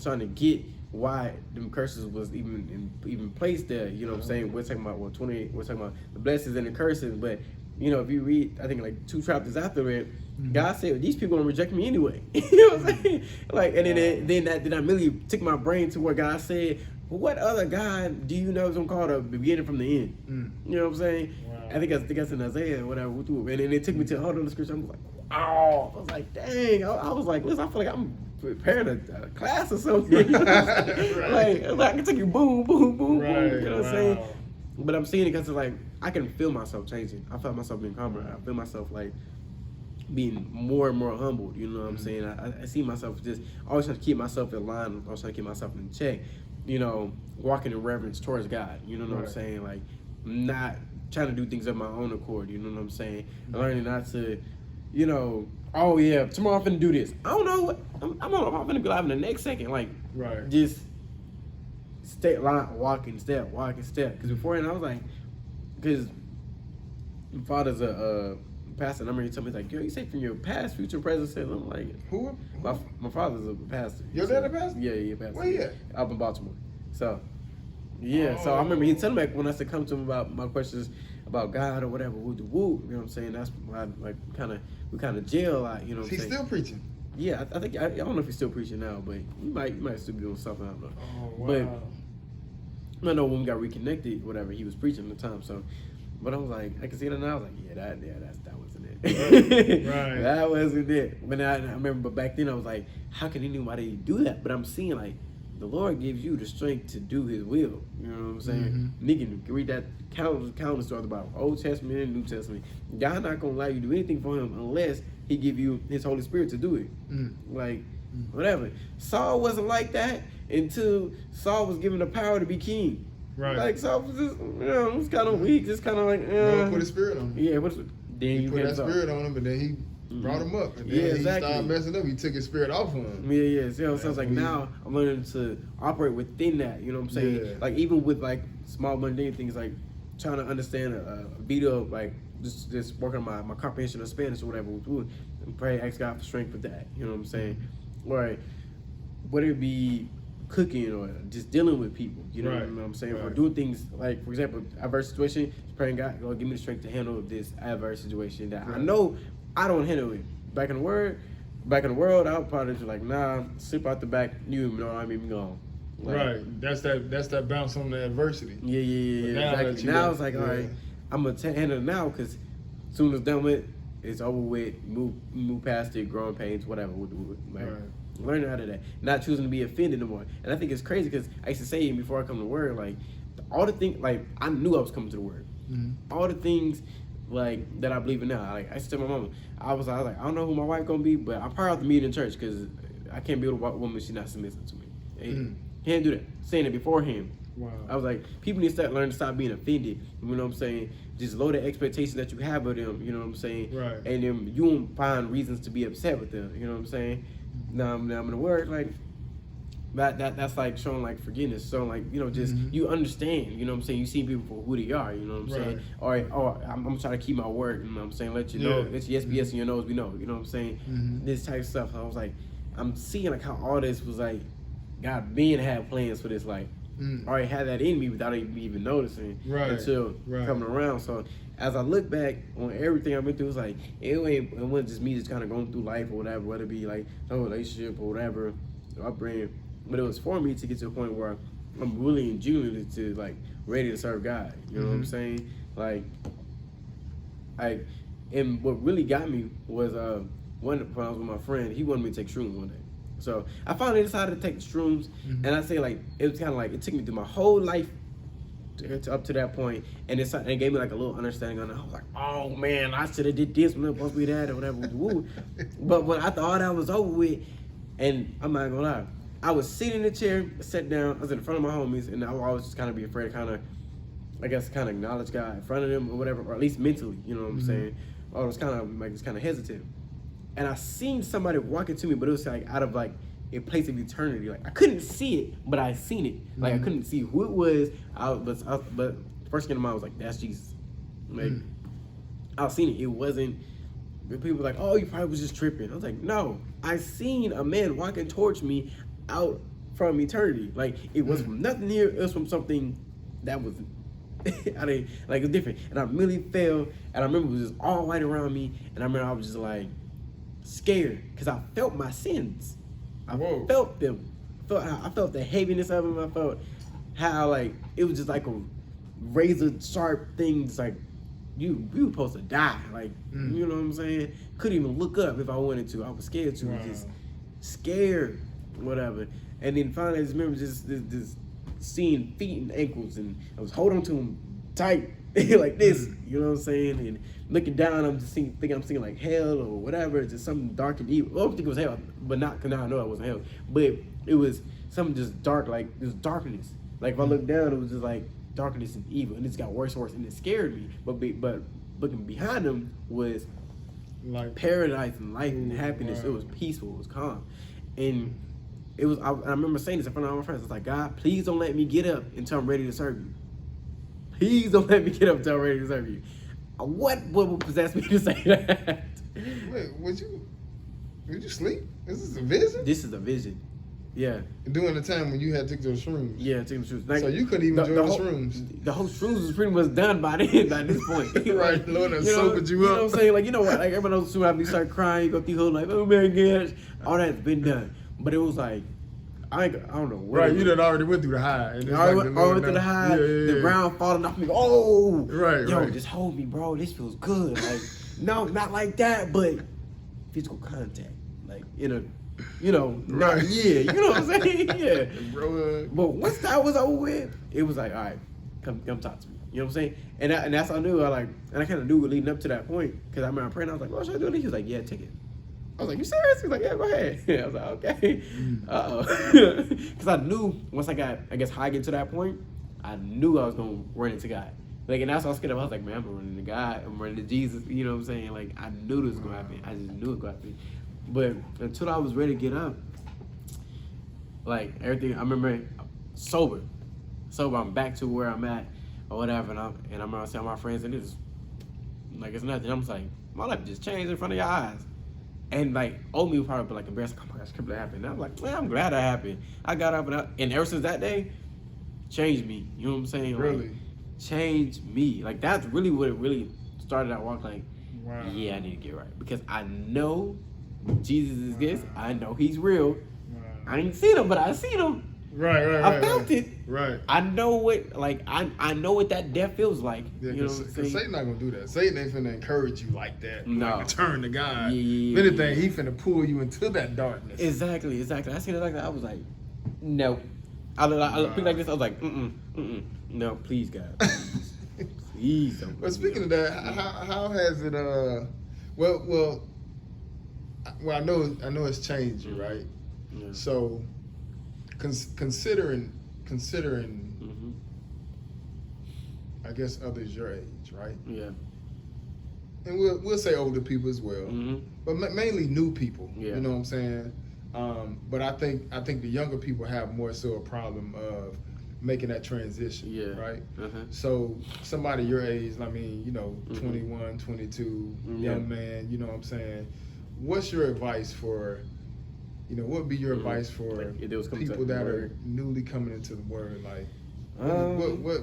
trying to get why them curses was even placed there. You know what I'm saying? We're talking about we're talking about the blessings and the curses, but if you read, I think like 2 chapters after it, God said these people gonna reject me anyway. You know what I'm saying? Like, and then I really took my brain to where God said, what other God do you know is gonna call the beginning from the end? You know what I'm saying? Wow. I think that's in Isaiah or whatever. And then it took me to all the scripture. I'm like, I was like, dang. I was like, listen, I feel like I'm preparing a class or something. You know like I can take you boom, boom, boom, boom. You know what I'm saying? But I'm seeing it because it's like I can feel myself changing. I feel myself being calmer. I feel myself like being more and more humbled. You know what I'm saying? I see myself just always trying to keep myself in line. Always trying to keep myself in check. Walking in reverence towards God. You know what I'm saying? Like not trying to do things of my own accord. You know what I'm saying? Learning not to you know, oh yeah, tomorrow I'm finna do this. I don't know what I'm finna be live in the next second. Like, right. Just step, walking step. Because beforehand I was like, because my father's a pastor, and I remember he told me, he's like, yo, you say from your past, future, present, sense. I'm like, who? My father's a pastor. Your dad a pastor? Yeah, pastor. Where you at? Up in Baltimore. So, yeah. So I remember he telling me when I said come to him about my questions about God or whatever, woo, you know what I'm saying? That's why we kind of jail a lot, you know what I'm saying? He's still preaching. Yeah, I think I don't know if he's still preaching now, but he might still be doing something. I don't know. Oh wow. But I know when we got reconnected, whatever, he was preaching at the time. So, but I was like, I can see it now. I was like, that wasn't it. Right. That wasn't it. But I remember, but back then I was like, how can anybody do that? But I'm seeing like the Lord gives you the strength to do His will. You know what I'm saying? You can read that countless stories about Old Testament and New Testament. God not gonna allow you to do anything for Him unless He give you His Holy Spirit to do it. Like whatever. Saul wasn't like that until Saul was given the power to be king. Right. Like Saul was just, was kind of weak, just kind of like. Lord put His Spirit on him. Yeah, then he put that spirit on him, but then He brought him up. And then he started messing up. He took His spirit off of him. Yeah. So I was like, now I'm learning to operate within that. You know what I'm saying? Yeah. Like even with like small mundane things, like trying to understand a video, like just working on my comprehension of Spanish or whatever. And pray, ask God for strength with that. You know what I'm saying? Or whether it be cooking or just dealing with people, you know what I'm saying? Or doing things like, for example, adverse situation, praying God, Lord, give me the strength to handle this adverse situation that I know I don't handle it. Back in the world, I would probably just like, nah, slip out the back, you know, I mean, gone. Like, right. That's that bounce on the adversity. Yeah. Now, exactly. Now it's like, all right, I'm gonna handle it now because soon as done with, it's over with. Move past it, growing pains, whatever. Like, learning out of that, not choosing to be offended no more. And I think it's crazy because I used to say before I come to Word, like all the things, like I knew I was coming to the Word. All the things like that I believe in now. Like I used to tell my mama, I was like, I don't know who my wife gonna be, but I'm probably have to meet in church because I can't be with a woman she's not submissive to me. Hey, can't do that. Saying it beforehand. Wow. I was like, people need to learn to stop being offended. You know what I'm saying? Just lower the expectations that you have of them. You know what I'm saying? Right. And then you won't find reasons to be upset with them. You know what I'm saying? Now I'm in the Word, like that's like showing like forgiveness, showing like, you know, just you understand, you know what I'm saying? You see people for who they are, you know what I'm saying? Or I'm trying to keep my word, you know what I'm saying? Let you know, it's yes be yes and your nose we know, you know what I'm saying? This type of stuff. So I was like, I'm seeing like how all this was like, God being had plans for this, like I already had that in me without even noticing until coming around. So as I look back on everything I've been through, it's like it wasn't just me just kind of going through life or whatever, whether it be like some relationship or whatever, upbringing, but it was for me to get to a point where I'm really and genuinely to like ready to serve God. You know what I'm saying? Like, and what really got me was when I was with my friend, he wanted me to take shrooms one day. So I finally decided to take the shrooms, and I say like it was kind of like it took me through my whole life up to that point, and it gave me like a little understanding on it. I was like, oh man, I should have did this when it was supposed to be that or whatever. But when I thought that was over with, and I'm not gonna lie, I was sitting in the chair, sat down, I was in front of my homies, and I would always just kind of be afraid to kind of, I guess, kind of acknowledge God in front of them or whatever, or at least mentally, you know what I'm saying? Or I was kind of like just kind of hesitant. And I seen somebody walking to me, but it was like out of like a place of eternity. Like I couldn't see it, but I seen it. Like I couldn't see who it was. But first thing in mind was like, that's Jesus. Like I seen it. It wasn't. People were like, oh, you probably was just tripping. I was like, no, I seen a man walking towards me out from eternity. Like it was from nothing here. It was from something that was. Like it was different. And I really fell. And I remember it was just all white around me. And I remember I was just like scared because I felt my sins. I felt them. I felt the heaviness of them. I felt how like it was just like a razor sharp thing. It's like you were supposed to die. Like you know what I'm saying? Couldn't even look up if I wanted to. I was scared to. Just scared, whatever. And then finally, I just remember just this seeing feet and ankles, and I was holding to them tight like this. You know what I'm saying? And looking down, I'm just thinking I'm seeing like hell or whatever. It's just something dark and evil. Well, I don't think it was hell, but not because now I know it wasn't hell. But it was something just dark, like this darkness. Like if I looked down, it was just like darkness and evil, and it's got worse and worse, and it scared me. But looking behind them was paradise and life and happiness. Wow. It was peaceful. It was calm, and it was. I remember saying this in front of all my friends. I was like, God, please don't let me get up until I'm ready to serve you. Please don't let me get up until I'm ready to serve you. What would possess me to say that? Wait, would you sleep? This is a vision? This is a vision. Yeah. During the time when you had to take those shrooms. Yeah, taking the shrooms. Like, so you couldn't even enjoy the shrooms. The whole shrooms was pretty much done by this point. Right, Lord, that sobered you up. You know what I'm saying? Like, you know what? Like, everyone knows soon after you start crying, you go through the whole like, oh my gosh, all that's been done. But it was like, I don't know. Right, you done already went through the high. And I went through the high, the ground falling off me. Oh, yo, just hold me, bro. This feels good. Like, no, not like that, but physical contact. Like, in a, you know, right. Yeah, you know what I'm saying? Yeah. Bro, but once that was over with, it was like, all right, come talk to me. You know what I'm saying? And that's how I knew. And I kind of knew leading up to that point, because I remember praying. I was like, what should I do? He was like, yeah, take it. I was like, you serious? He was like, yeah, go ahead. I was like, okay. Because I knew once I got, I guess, high get to that point, I knew I was going to run into God. Like, and that's what I was scared of. I was like, man, I'm running into God. I'm running to Jesus. You know what I'm saying? Like, I knew this was going to happen. I just knew it was going to happen. But until I was ready to get up, like, everything, I remember sober, I'm back to where I'm at or whatever, and I remember telling my friends, and it's like, it's nothing. I'm just like, my life just changed in front of your eyes. And like, old me would probably be like embarrassed, oh my gosh, can't believe that happened. And I was like, man, I'm glad that happened. I got up and ever since that day, changed me. You know what I'm saying? Really? Like, changed me. Like, that's really what it really started that walk. Like, wow. Yeah, I need to get right. Because I know Jesus is this. I know he's real. I ain't seen him, but I seen him. Right. I felt it. Right. I know what, like, I know what that death feels like. Yeah, you know what I'm saying? Satan not gonna do that. Satan ain't finna encourage you like that. No. Like to turn to God. Yeah. If anything, he finna pull you into that darkness. Exactly. I seen it like that. I was like, no. I looked like this. I was like, no, please, God, please don't. But speaking of that, how has it? Well, I know it's changed you, right? Yeah. So, considering, I guess others your age, right? Yeah. And we'll say older people as well, but mainly new people. Yeah. You know what I'm saying? But I think the younger people have more so a problem of making that transition. Yeah. Right. Uh-huh. So somebody your age, I mean, 21, 22, young man. You know what I'm saying? What's your advice for? What would be your advice for people that are newly coming into the word? Like,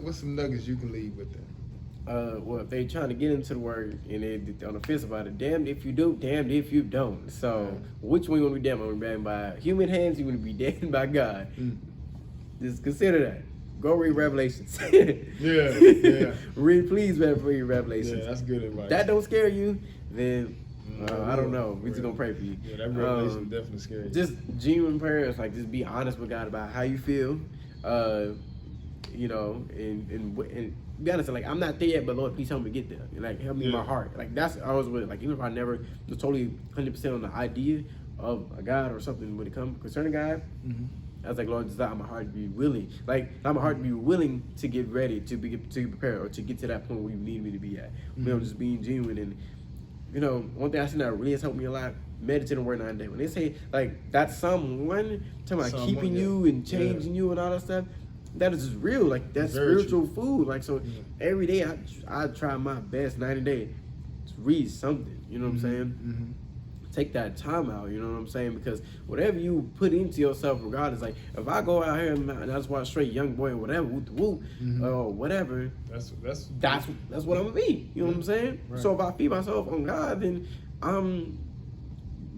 what's some nuggets you can leave with them? Well, if they trying to get into the word and they on the fence about it, damned if you do, damned if you don't. So, which one you want to be damned? Want to be damned by human hands? You want to be damned by God? Just consider that. Go read Revelations. Yeah. Please read Revelations. Yeah, that's good advice. That don't scare you, then I don't know. We're just gonna pray for you. Yeah, that revelation definitely scary. Just genuine prayers, like just be honest with God about how you feel, and be honest. Like, I'm not there yet, but Lord, please help me get there. Like, help me in my heart. Like, that's always what. Like, even if I never was totally 100% on the idea of a God or something when it comes concerning God, I was like, Lord, desire my heart to be willing. Like, allow my heart to be willing to get ready, to be prepared, or to get to that point where you need me to be at. Just being genuine. And one thing I seen that really has helped me a lot, meditate on the word night and day. When they say, like, that's someone talking about keeping you and changing you and all that stuff, that is just real. Like, that's spiritual food. Like, so every day I try my best night and day to read something. You know what I'm saying? Take that time out, you know what I'm saying? Because whatever you put into yourself, regardless, like, if I go out here and I just watch straight young boy or whatever, or whatever, that's what I'm gonna be. You know what I'm saying? Right. So if I feed myself on God, then I'm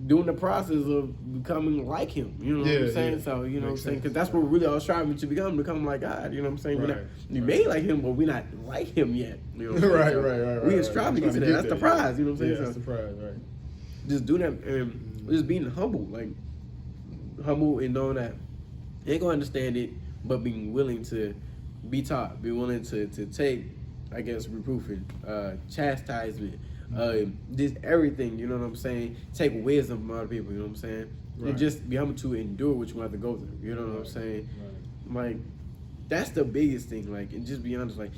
doing the process of becoming like Him. You know what I'm saying? Yeah. So you know what I'm saying? Because that's what we're really all striving to become like God. You know what I'm saying? Right. We may like Him, but we're not like Him yet. You know what I'm saying? Right. We are striving to get to that. That's the prize. You know what I'm saying? Yeah, that's the prize. Right. Just do that and just being humble, like humble and knowing that you ain't gonna understand it, but being willing to be taught, be willing to take, I guess, reproofing, chastisement, just everything. You know what I'm saying? Take wisdom from other people. You know what I'm saying? Right. And just be humble to endure what you have to go through. You know what I'm saying? Right. Like, that's the biggest thing. Like, and just be honest. Like,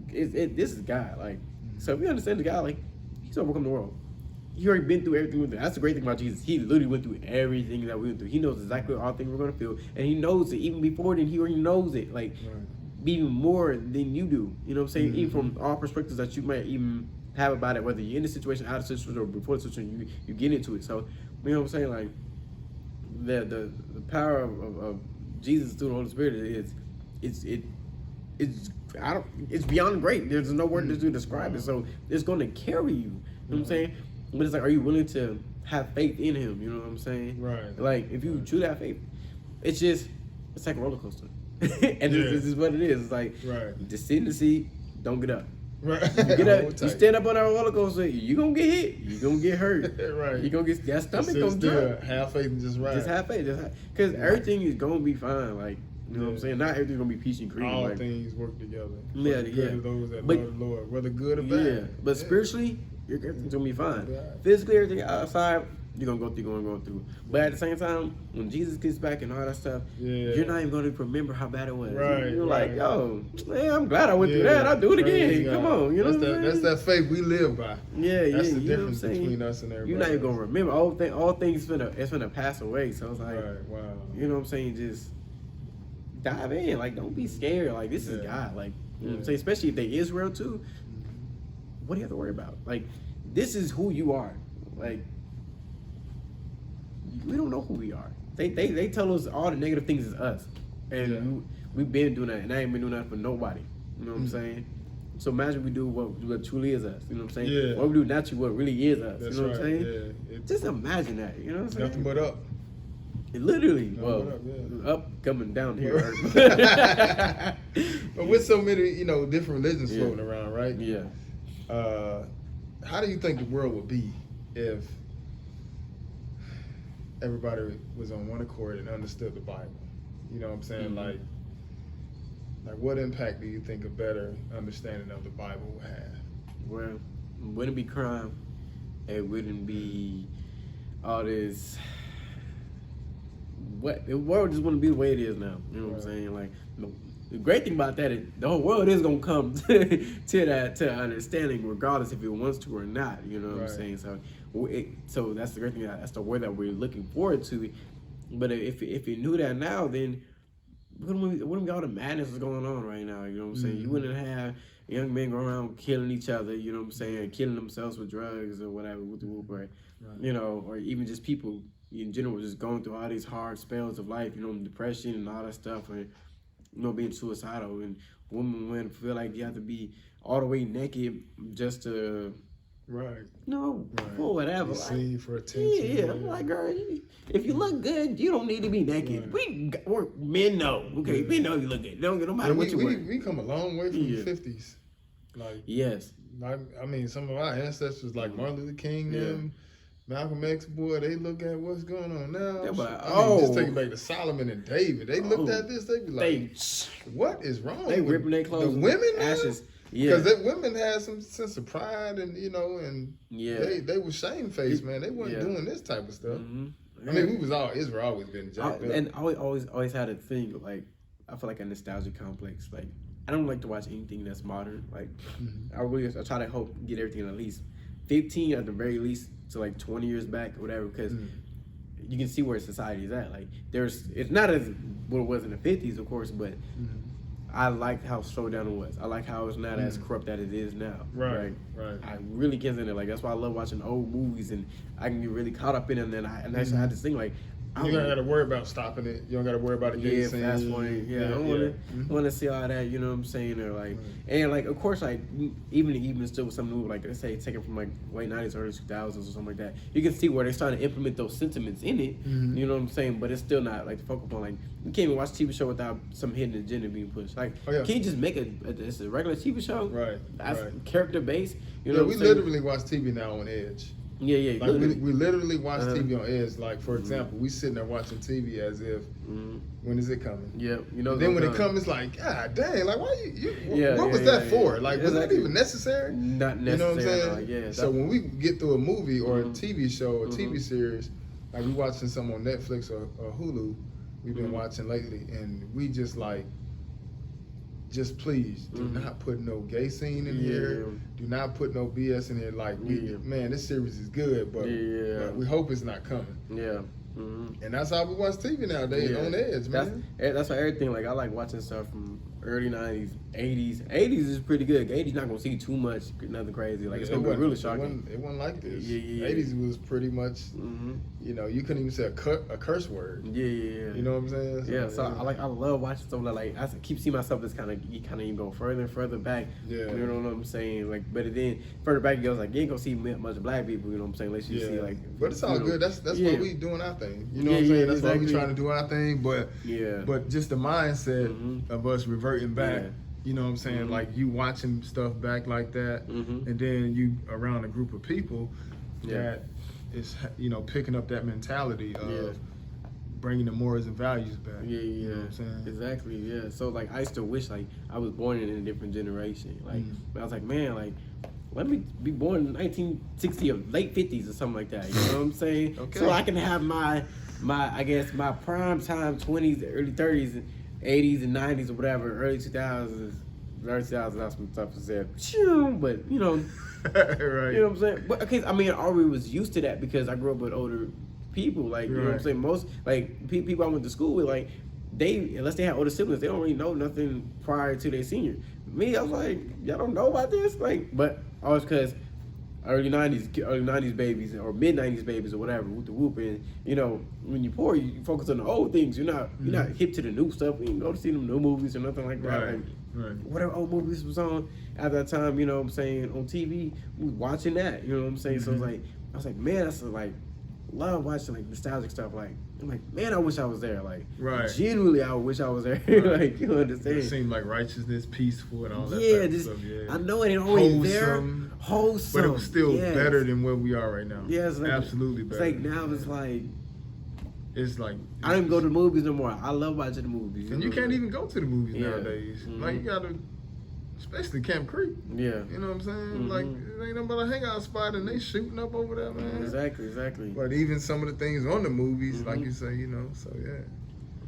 this is God. Like, so if you understand the God, like, He's overcome the world. he already been through everything. That's the great thing about Jesus. He literally went through everything that we went through. He knows exactly all things we're gonna feel, and he knows it even before then. He already knows it, like even more than you do. You know what I'm saying? Even from all perspectives that you might even have about it, whether you're in the situation, out of the situation, or before the situation, you get into it. So you know what I'm saying? Like the power of Jesus through the Holy Spirit it's beyond great. There's no word to describe it. So it's going to carry you. You know what I'm saying? But it's like, are you willing to have faith in Him? You know what I'm saying? Right. Like if you truly have faith, it's like a roller coaster, and this is what it is. It's like just sit in the seat, don't get up. Right. You get up, you stand up on that roller coaster, you gonna get hit, you gonna get hurt. Right. You gonna get that stomach gonna drop. Have faith and just ride. Just have faith, because everything is gonna be fine. Like you know what I'm saying. Not everything's gonna be peachy and cream. All things work together. Yeah, Of those that love the Lord, whether good or bad. Yeah, but spiritually, everything's gonna be fine. Physically, everything outside, you're gonna go through. But at the same time, when Jesus gets back and all that stuff, you're not even gonna remember how bad it was. Right. You're like, yo, man, I'm glad I went through that. I'll do it again. Come on, you know what I'm saying? That's that faith we live by. That's the difference between us and everybody. You're not even gonna remember all things. It's gonna pass away. So it's like, you know what I'm saying? Just dive in. Like, don't be scared. Like, this is God. Like, you know what I'm saying? Especially if they Israel too. What do you have to worry about? Like, this is who you are. Like, we don't know who we are. They tell us all the negative things is us, and we've been doing that, and I ain't been doing that for nobody. You know what I'm saying? So imagine we do what truly is us. You know what I'm saying? Yeah. What we do naturally, what really is us. That's you know what I'm saying? Yeah. Just imagine that. You know what I'm saying? Nothing but up. Literally, up coming down here. But with so many, different religions floating around, right? Yeah. How do you think the world would be if everybody was on one accord and understood the Bible? You know what I'm saying? Like what impact do you think a better understanding of the Bible would have? Well, it wouldn't be crime. It wouldn't be all this. The world just wouldn't be the way it is now. You know what I'm saying? Like, the great thing about that is the whole world is gonna come to understanding, regardless if it wants to or not. You know what I'm saying? So that's the great thing. That's the word that we're looking forward to. But if you knew that now, then wouldn't be all the madness that's going on right now? You know what I'm saying? You wouldn't have young men going around killing each other. You know what I'm saying? Killing themselves with drugs or whatever, you know, or even just people in general just going through all these hard spells of life. You know, depression and all that stuff, and being suicidal, and women feel like you have to be all the way naked just to. For whatever. Seen for attention. I'm like, girl, if you look good, you don't need to be naked. We're men know. Okay, we know you look good. No matter what you wear. We come a long way from the 50s. Like, yes. I mean, some of our ancestors, like Martin Luther King, them, Malcolm X, boy, they look at what's going on now. Just take it back to Solomon and David. They looked at this, they be like, what is wrong? They ripping their clothes. The women ashes. Because women had some sense of pride, and they were shamefaced, man. They weren't doing this type of stuff. I mean, Israel always been jacked up. And I always had a thing, like, I feel like a nostalgia complex. Like, I don't like to watch anything that's modern. Like, I try to get everything at least 15 at the very least to like 20 years back or whatever, because you can see where society is at. Like, it's not as what it was in the 50s, of course, but I like how slowed down it was. I like how it's not as corrupt as it is now. Right. I really can't stand it. Like, that's why I love watching old movies, and I can get really caught up in it. And I had this thing like, you don't got to worry about stopping it. You don't got to worry about it getting seen. Fast forwarding. I don't want to see all that. You know what I'm saying? Or like, and like, of course, like even still with some new, like, let's say taken from like late 90s, early 2000s or something like that, you can see where they're starting to implement those sentiments in it. You know what I'm saying? But it's still not like the focal point. Like, you can't even watch a TV show without some hidden agenda being pushed. Like, can you just make it's a regular TV show? Right. That's character based. You know, we literally watch TV now on edge. Yeah. Like, we literally watch TV on edge. Like, for example, we sitting there watching TV as if, when is it coming? Yeah, Then when it comes, it's like, God dang, like, why what was that for? Like, was that even necessary? Not necessary. You know what I'm saying? So when we get through a movie or a TV show or TV series, like we watching some on Netflix or Hulu, we've been watching lately, and we just like, just please do not put no gay scene in here. Do not put no BS in here. Like, man, this series is good, but we hope it's not coming. Yeah. And that's how we watch TV nowadays, on edge, man. That's why everything, like, I like watching stuff from early 90s, 80s. 80s is pretty good. 80s not going to see too much, nothing crazy. Like, it's going to be really shocking. It wasn't like this. 80s was pretty much, you know, you couldn't even say a curse word. You know what I'm saying? So, so I love watching stuff like I keep seeing myself as kind of even go further and further back. You know what I'm saying? Like, but then further back it goes, like, you ain't going to see much black people, you know what I'm saying? Unless you see, like... But it's all good. That's why we doing our thing. You know what I'm saying? That's why we trying to do our thing. But just the mindset of us reverting back. You know what I'm saying? Like, you watching stuff back like that, and then you around a group of people that is, you know, picking up that mentality of bringing the morals and values back. You know what I'm saying? Exactly, So, like, I used to wish, like, I was born in a different generation. Like, I was like, man, like, let me be born in 1960 or late 50s or something like that. You know what I'm saying? So I can have my I guess, my prime time 20s, early 30s, 80s and 90s or whatever, early 2000s, that's some stuff to say. But, you know, right. You know what I'm saying? But, okay, I mean, I already was used to that because I grew up with older people. Like, you know what I'm saying? Most, like, people I went to school with, like, unless they had older siblings, they don't really know nothing prior to their senior. Me, I was like, y'all don't know about this? Like, but always because early 90s babies or mid 90s babies or whatever with the whoop, and you know, when you're poor, you focus on the old things. You're not hip to the new stuff. You can go to see them new movies or nothing like that. Like, whatever old movies was on at that time, you know what I'm saying, on TV, we was watching that. You know what I'm saying? So it's like, I was like, man, that's like, love watching like nostalgic stuff. Like, I'm like, man, I wish I was there. Like, genuinely, I wish I was there. Like, you understand? It seemed like righteousness, peaceful, and all that. Stuff. I know it ain't always wholesome, but it was still better than where we are right now. It's like, absolutely better. It's like now it's like I don't even go to the movies no more. I love watching the movies, and you can't even go to the movies nowadays. Like, you gotta. Especially Camp Creek. You know what I'm saying? Like, it ain't nothing but a hangout spot and they shooting up over there, man. Exactly. But even some of the things on the movies, like you say, you know, so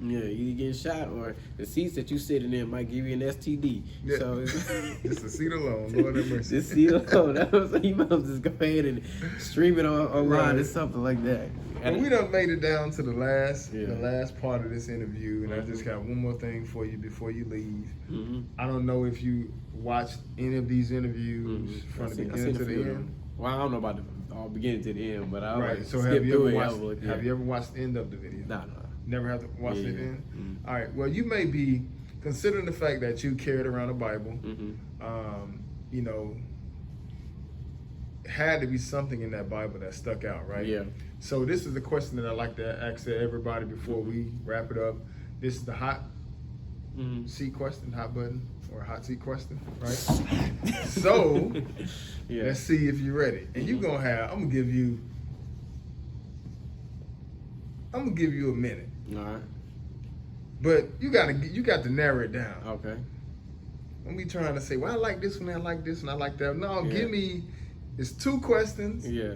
Yeah, you getting shot, or the seats that you sitting in might give you an STD. Yeah. So just the seat alone, Lord have mercy. The seat alone. That was, you might just go ahead and stream it online or something like that. Well, we done made it down to the last part of this interview, and I just got one more thing for you before you leave. I don't know if you watched any of these interviews from the beginning to the end. Well, I don't know about the beginning to the end, but I like so skip through it. Have you ever watched the end of the video? No. Never have to watch it in? All right. Well, you may be, considering the fact that you carried around a Bible, you know, had to be something in that Bible that stuck out, right? Yeah. So this is the question that I like to ask everybody before we wrap it up. This is the hot seat question, hot button, or hot seat question, right? So let's see if you're ready. And I'm gonna give you a minute. All right. But you got to narrow it down. Okay. Don't be trying to say, well, I like this one, I like this, and I like that. No, give me. It's 2 questions. Yeah.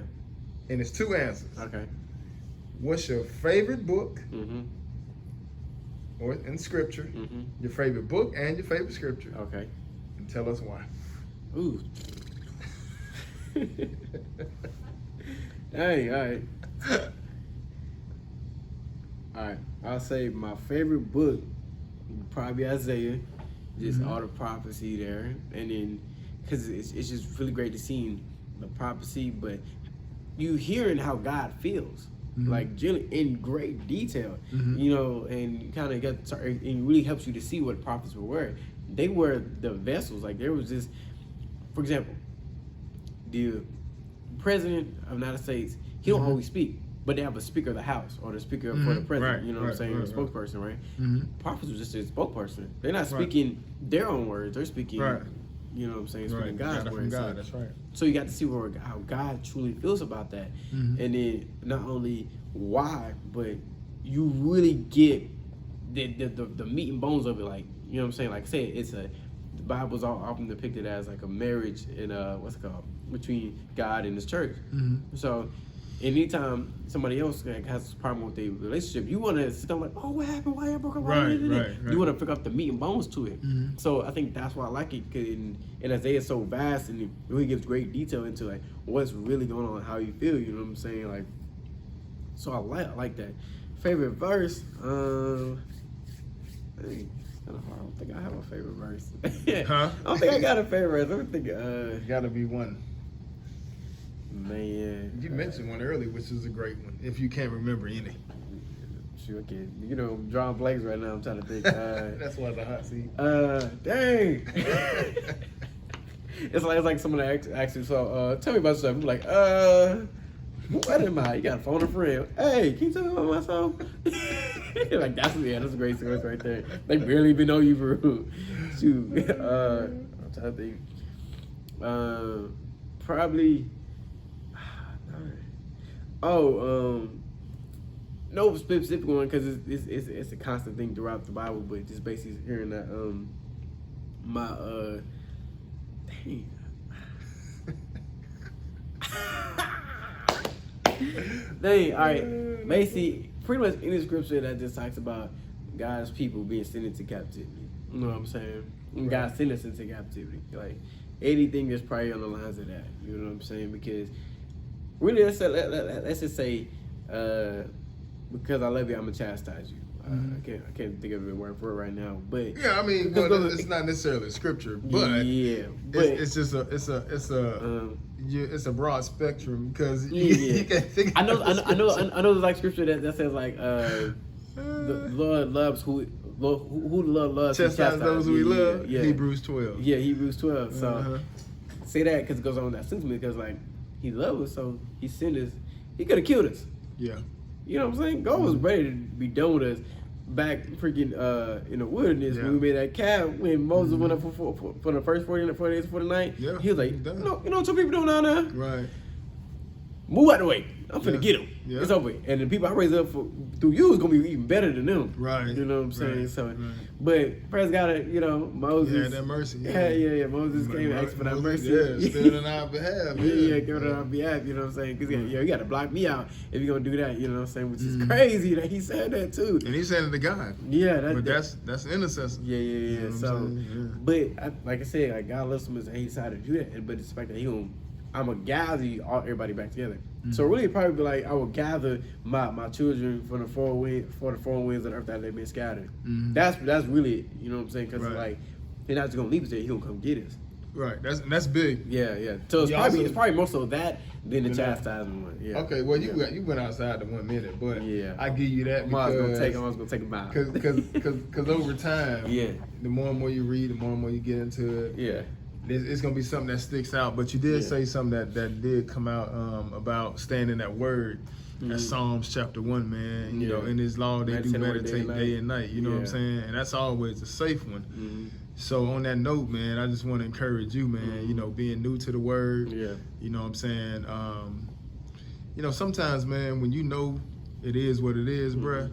And it's 2 answers. Okay. What's your favorite book? Or in scripture? Your favorite book and your favorite scripture. Okay. And tell us why. Ooh. Dang, all right. All right. I'll say my favorite book would probably be Isaiah. Just all the prophecy there. And then, because it's just really great to see the prophecy, but you hearing how God feels, like in great detail, you know, and kind of it really helps you to see what prophets were wearing. They were the vessels. Like, there was this, for example, the president of the United States, he don't always speak, but they have a speaker of the house or the speaker for the president, you know what I'm saying, or a spokesperson, right? Prophets was just a spokesperson. They're not speaking their own words, they're speaking you know what I'm saying, speaking God's words. God, that's right. So you got to see how God truly feels about that. And then not only why, but you really get the meat and bones of it. Like, you know what I'm saying? Like I said, the Bible's often depicted as like a marriage in what's it called, between God and his church. So anytime somebody else like, has a problem with their relationship, you want to sit down like, oh, what happened? Why y'all broke up? Right. You want to pick up the meat and bones to it. Mm-hmm. So I think that's why I like it. And Isaiah is so vast and it really gives great detail into like what's really going on, how you feel. You know what I'm saying? Like, so I like that. Favorite verse? Hey, I don't think I have a favorite verse. Huh? I don't think I got a favorite verse. Let me think. Gotta be one. Man, You mentioned one earlier, which is a great one. If you can't remember any, sure can. You know, drawing blanks right now. I'm trying to think. that's why it's a hot seat. Dang. it's like someone asks you, so tell me about yourself. I'm like, what am I? You got to phone a friend. Hey, can you tell me about myself? Like that's a great choice right there. They barely even know you, bro. Shoot. I'm trying to think. Probably. No specific one because it's a constant thing throughout the Bible, but just basically hearing that dang. Dang, all right. Basically, pretty much any scripture that just talks about God's people being sent into captivity. You know what I'm saying? Right. God sent us into captivity. Like anything is probably on the lines of that. You know what I'm saying? Because really, let's just say, because I love you, I'm gonna chastise you. I can't think of the word for it right now, but yeah, I mean, it's not necessarily scripture, but yeah, but it's a broad spectrum because you can't think. I know. There's like scripture that says like, the Lord loves who the Lord loves. Chastise those who He loves. Yeah. Hebrews 12. Yeah, Hebrews 12. So say that because it goes on with that sentiment because like He loved us, so He sent us. He could have killed us. Yeah. You know what I'm saying? God was ready to be done with us back freaking in the wilderness when we made that calf when Moses went up for the first 40 days, 40 nights. Yeah. He was like, you know what some people doing down there? Right. Move out the way. I'm finna get them. Yeah. It's over. And the people I raise up through you is gonna be even better than them. Right. You know what I'm saying? Right. So, but praise God, Moses. Yeah, that mercy. Yeah. Moses came and asked for that mercy. Yeah, stood on our behalf. Yeah, give it on our behalf. You know what I'm saying? Because you got to block me out if you're gonna do that. You know what I'm saying? Which is crazy that he said that too. And he said it to God. Yeah, that's intercessor. Yeah. You know So, but like I said, like God loves him and he decided to do that. But it's the fact that I'm gonna gather everybody back together. So really, probably be like I will gather my children from the four winds of the earth that they've been scattered. That's really, you know what I'm saying? Because like he's not just gonna leave us there; he gonna come get us. Right. That's big. Yeah. So it's probably more so that than the chastisement one. Yeah. Okay. Well, you went outside the 1 minute, but I give you that because I was gonna take him out. Because over time, the more and more you read, the more and more you get into it. Yeah. It's gonna be something that sticks out, but you did say something that did come out about staying in that word. That's Psalms chapter 1, man. You know, in His law they do meditate day and night. You know what I'm saying? And that's always a safe one. So on that note, man, I just want to encourage you, man. You know, being new to the word. Yeah. You know what I'm saying? Sometimes, man, when you know it is what it is, bruh,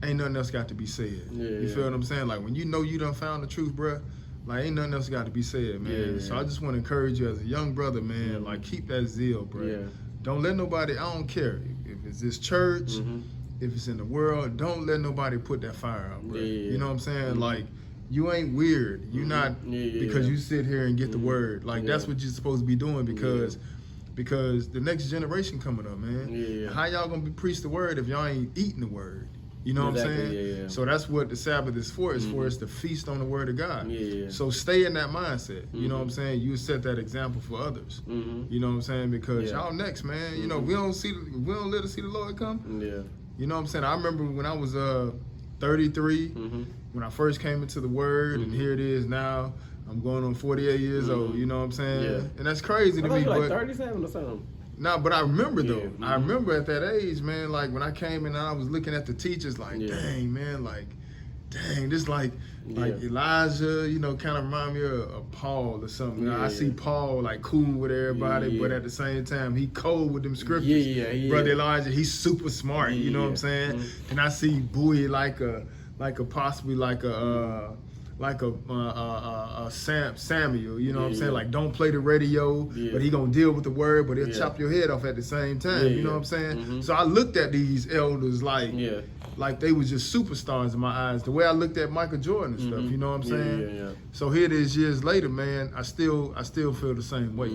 ain't nothing else got to be said. You feel what I'm saying? Like when you know you done found the truth, bruh. Like, ain't nothing else got to be said, man. Yeah. So I just want to encourage you as a young brother, man. Like, keep that zeal, bro. Yeah. Don't let nobody, I don't care. If it's this church, if it's in the world, don't let nobody put that fire out, bro. Yeah. You know what I'm saying? Like, you ain't weird. You not because you sit here and get the word. Like, that's what you're supposed to be doing because the next generation coming up, man. Yeah. How y'all going to preach the word if y'all ain't eating the word? You know what I'm saying? Yeah. So that's what the Sabbath is for. It's for us to feast on the word of God. Yeah. So stay in that mindset. You know what I'm saying? You set that example for others. You know what I'm saying? Because y'all next, man. You know, we don't let us see the Lord come. Yeah. You know what I'm saying? I remember when I was 33, when I first came into the word, and here it is now. I'm going on 48 years old. You know what I'm saying? Yeah. And that's crazy to me. Like 37 or something. No, but I remember though. I remember at that age, man, like when I came in and I was looking at the teachers like, dang, man, this like Elijah, you know, kind of remind me of Paul or something. You know, I see Paul like cool with everybody, but at the same time, he cold with them scriptures. Brother Elijah, he's super smart, you know what I'm saying? And I see Bowie like a like a Samuel, you know what I'm saying? Yeah. Like, don't play the radio, Yeah. but he gonna deal with the word, but he'll Yeah. chop your head off at the same time. Yeah, You know yeah. what I'm saying? Mhm. So I looked at these elders like Yeah. they was just superstars in my eyes. The way I looked at Michael Jordan and stuff, you know what I'm saying? Yeah. So here it is years later, man. I still feel the same way,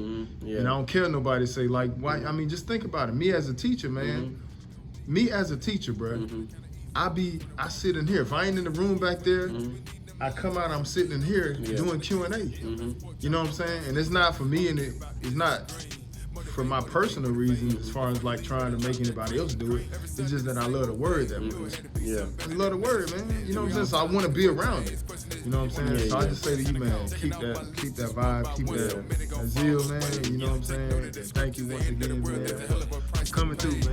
Yeah. and I don't care nobody say like why. I mean, just think about it. Me as a teacher, man. Me as a teacher, bro. I sit in here. If I ain't in the room back there, I come out. I'm sitting in here doing Q&A. You know what I'm saying? And it's not for me, and it's not for my personal reasons as far as like trying to make anybody else do it. It's just that I love the word that much. Yeah. I love the word, man. You know what I'm saying? So I want to be around it. You know what I'm saying? Yeah, so I yeah. just say to you, man, keep that vibe, keep that zeal, man. You know what I'm saying? Thank you once again, man, for coming through, man.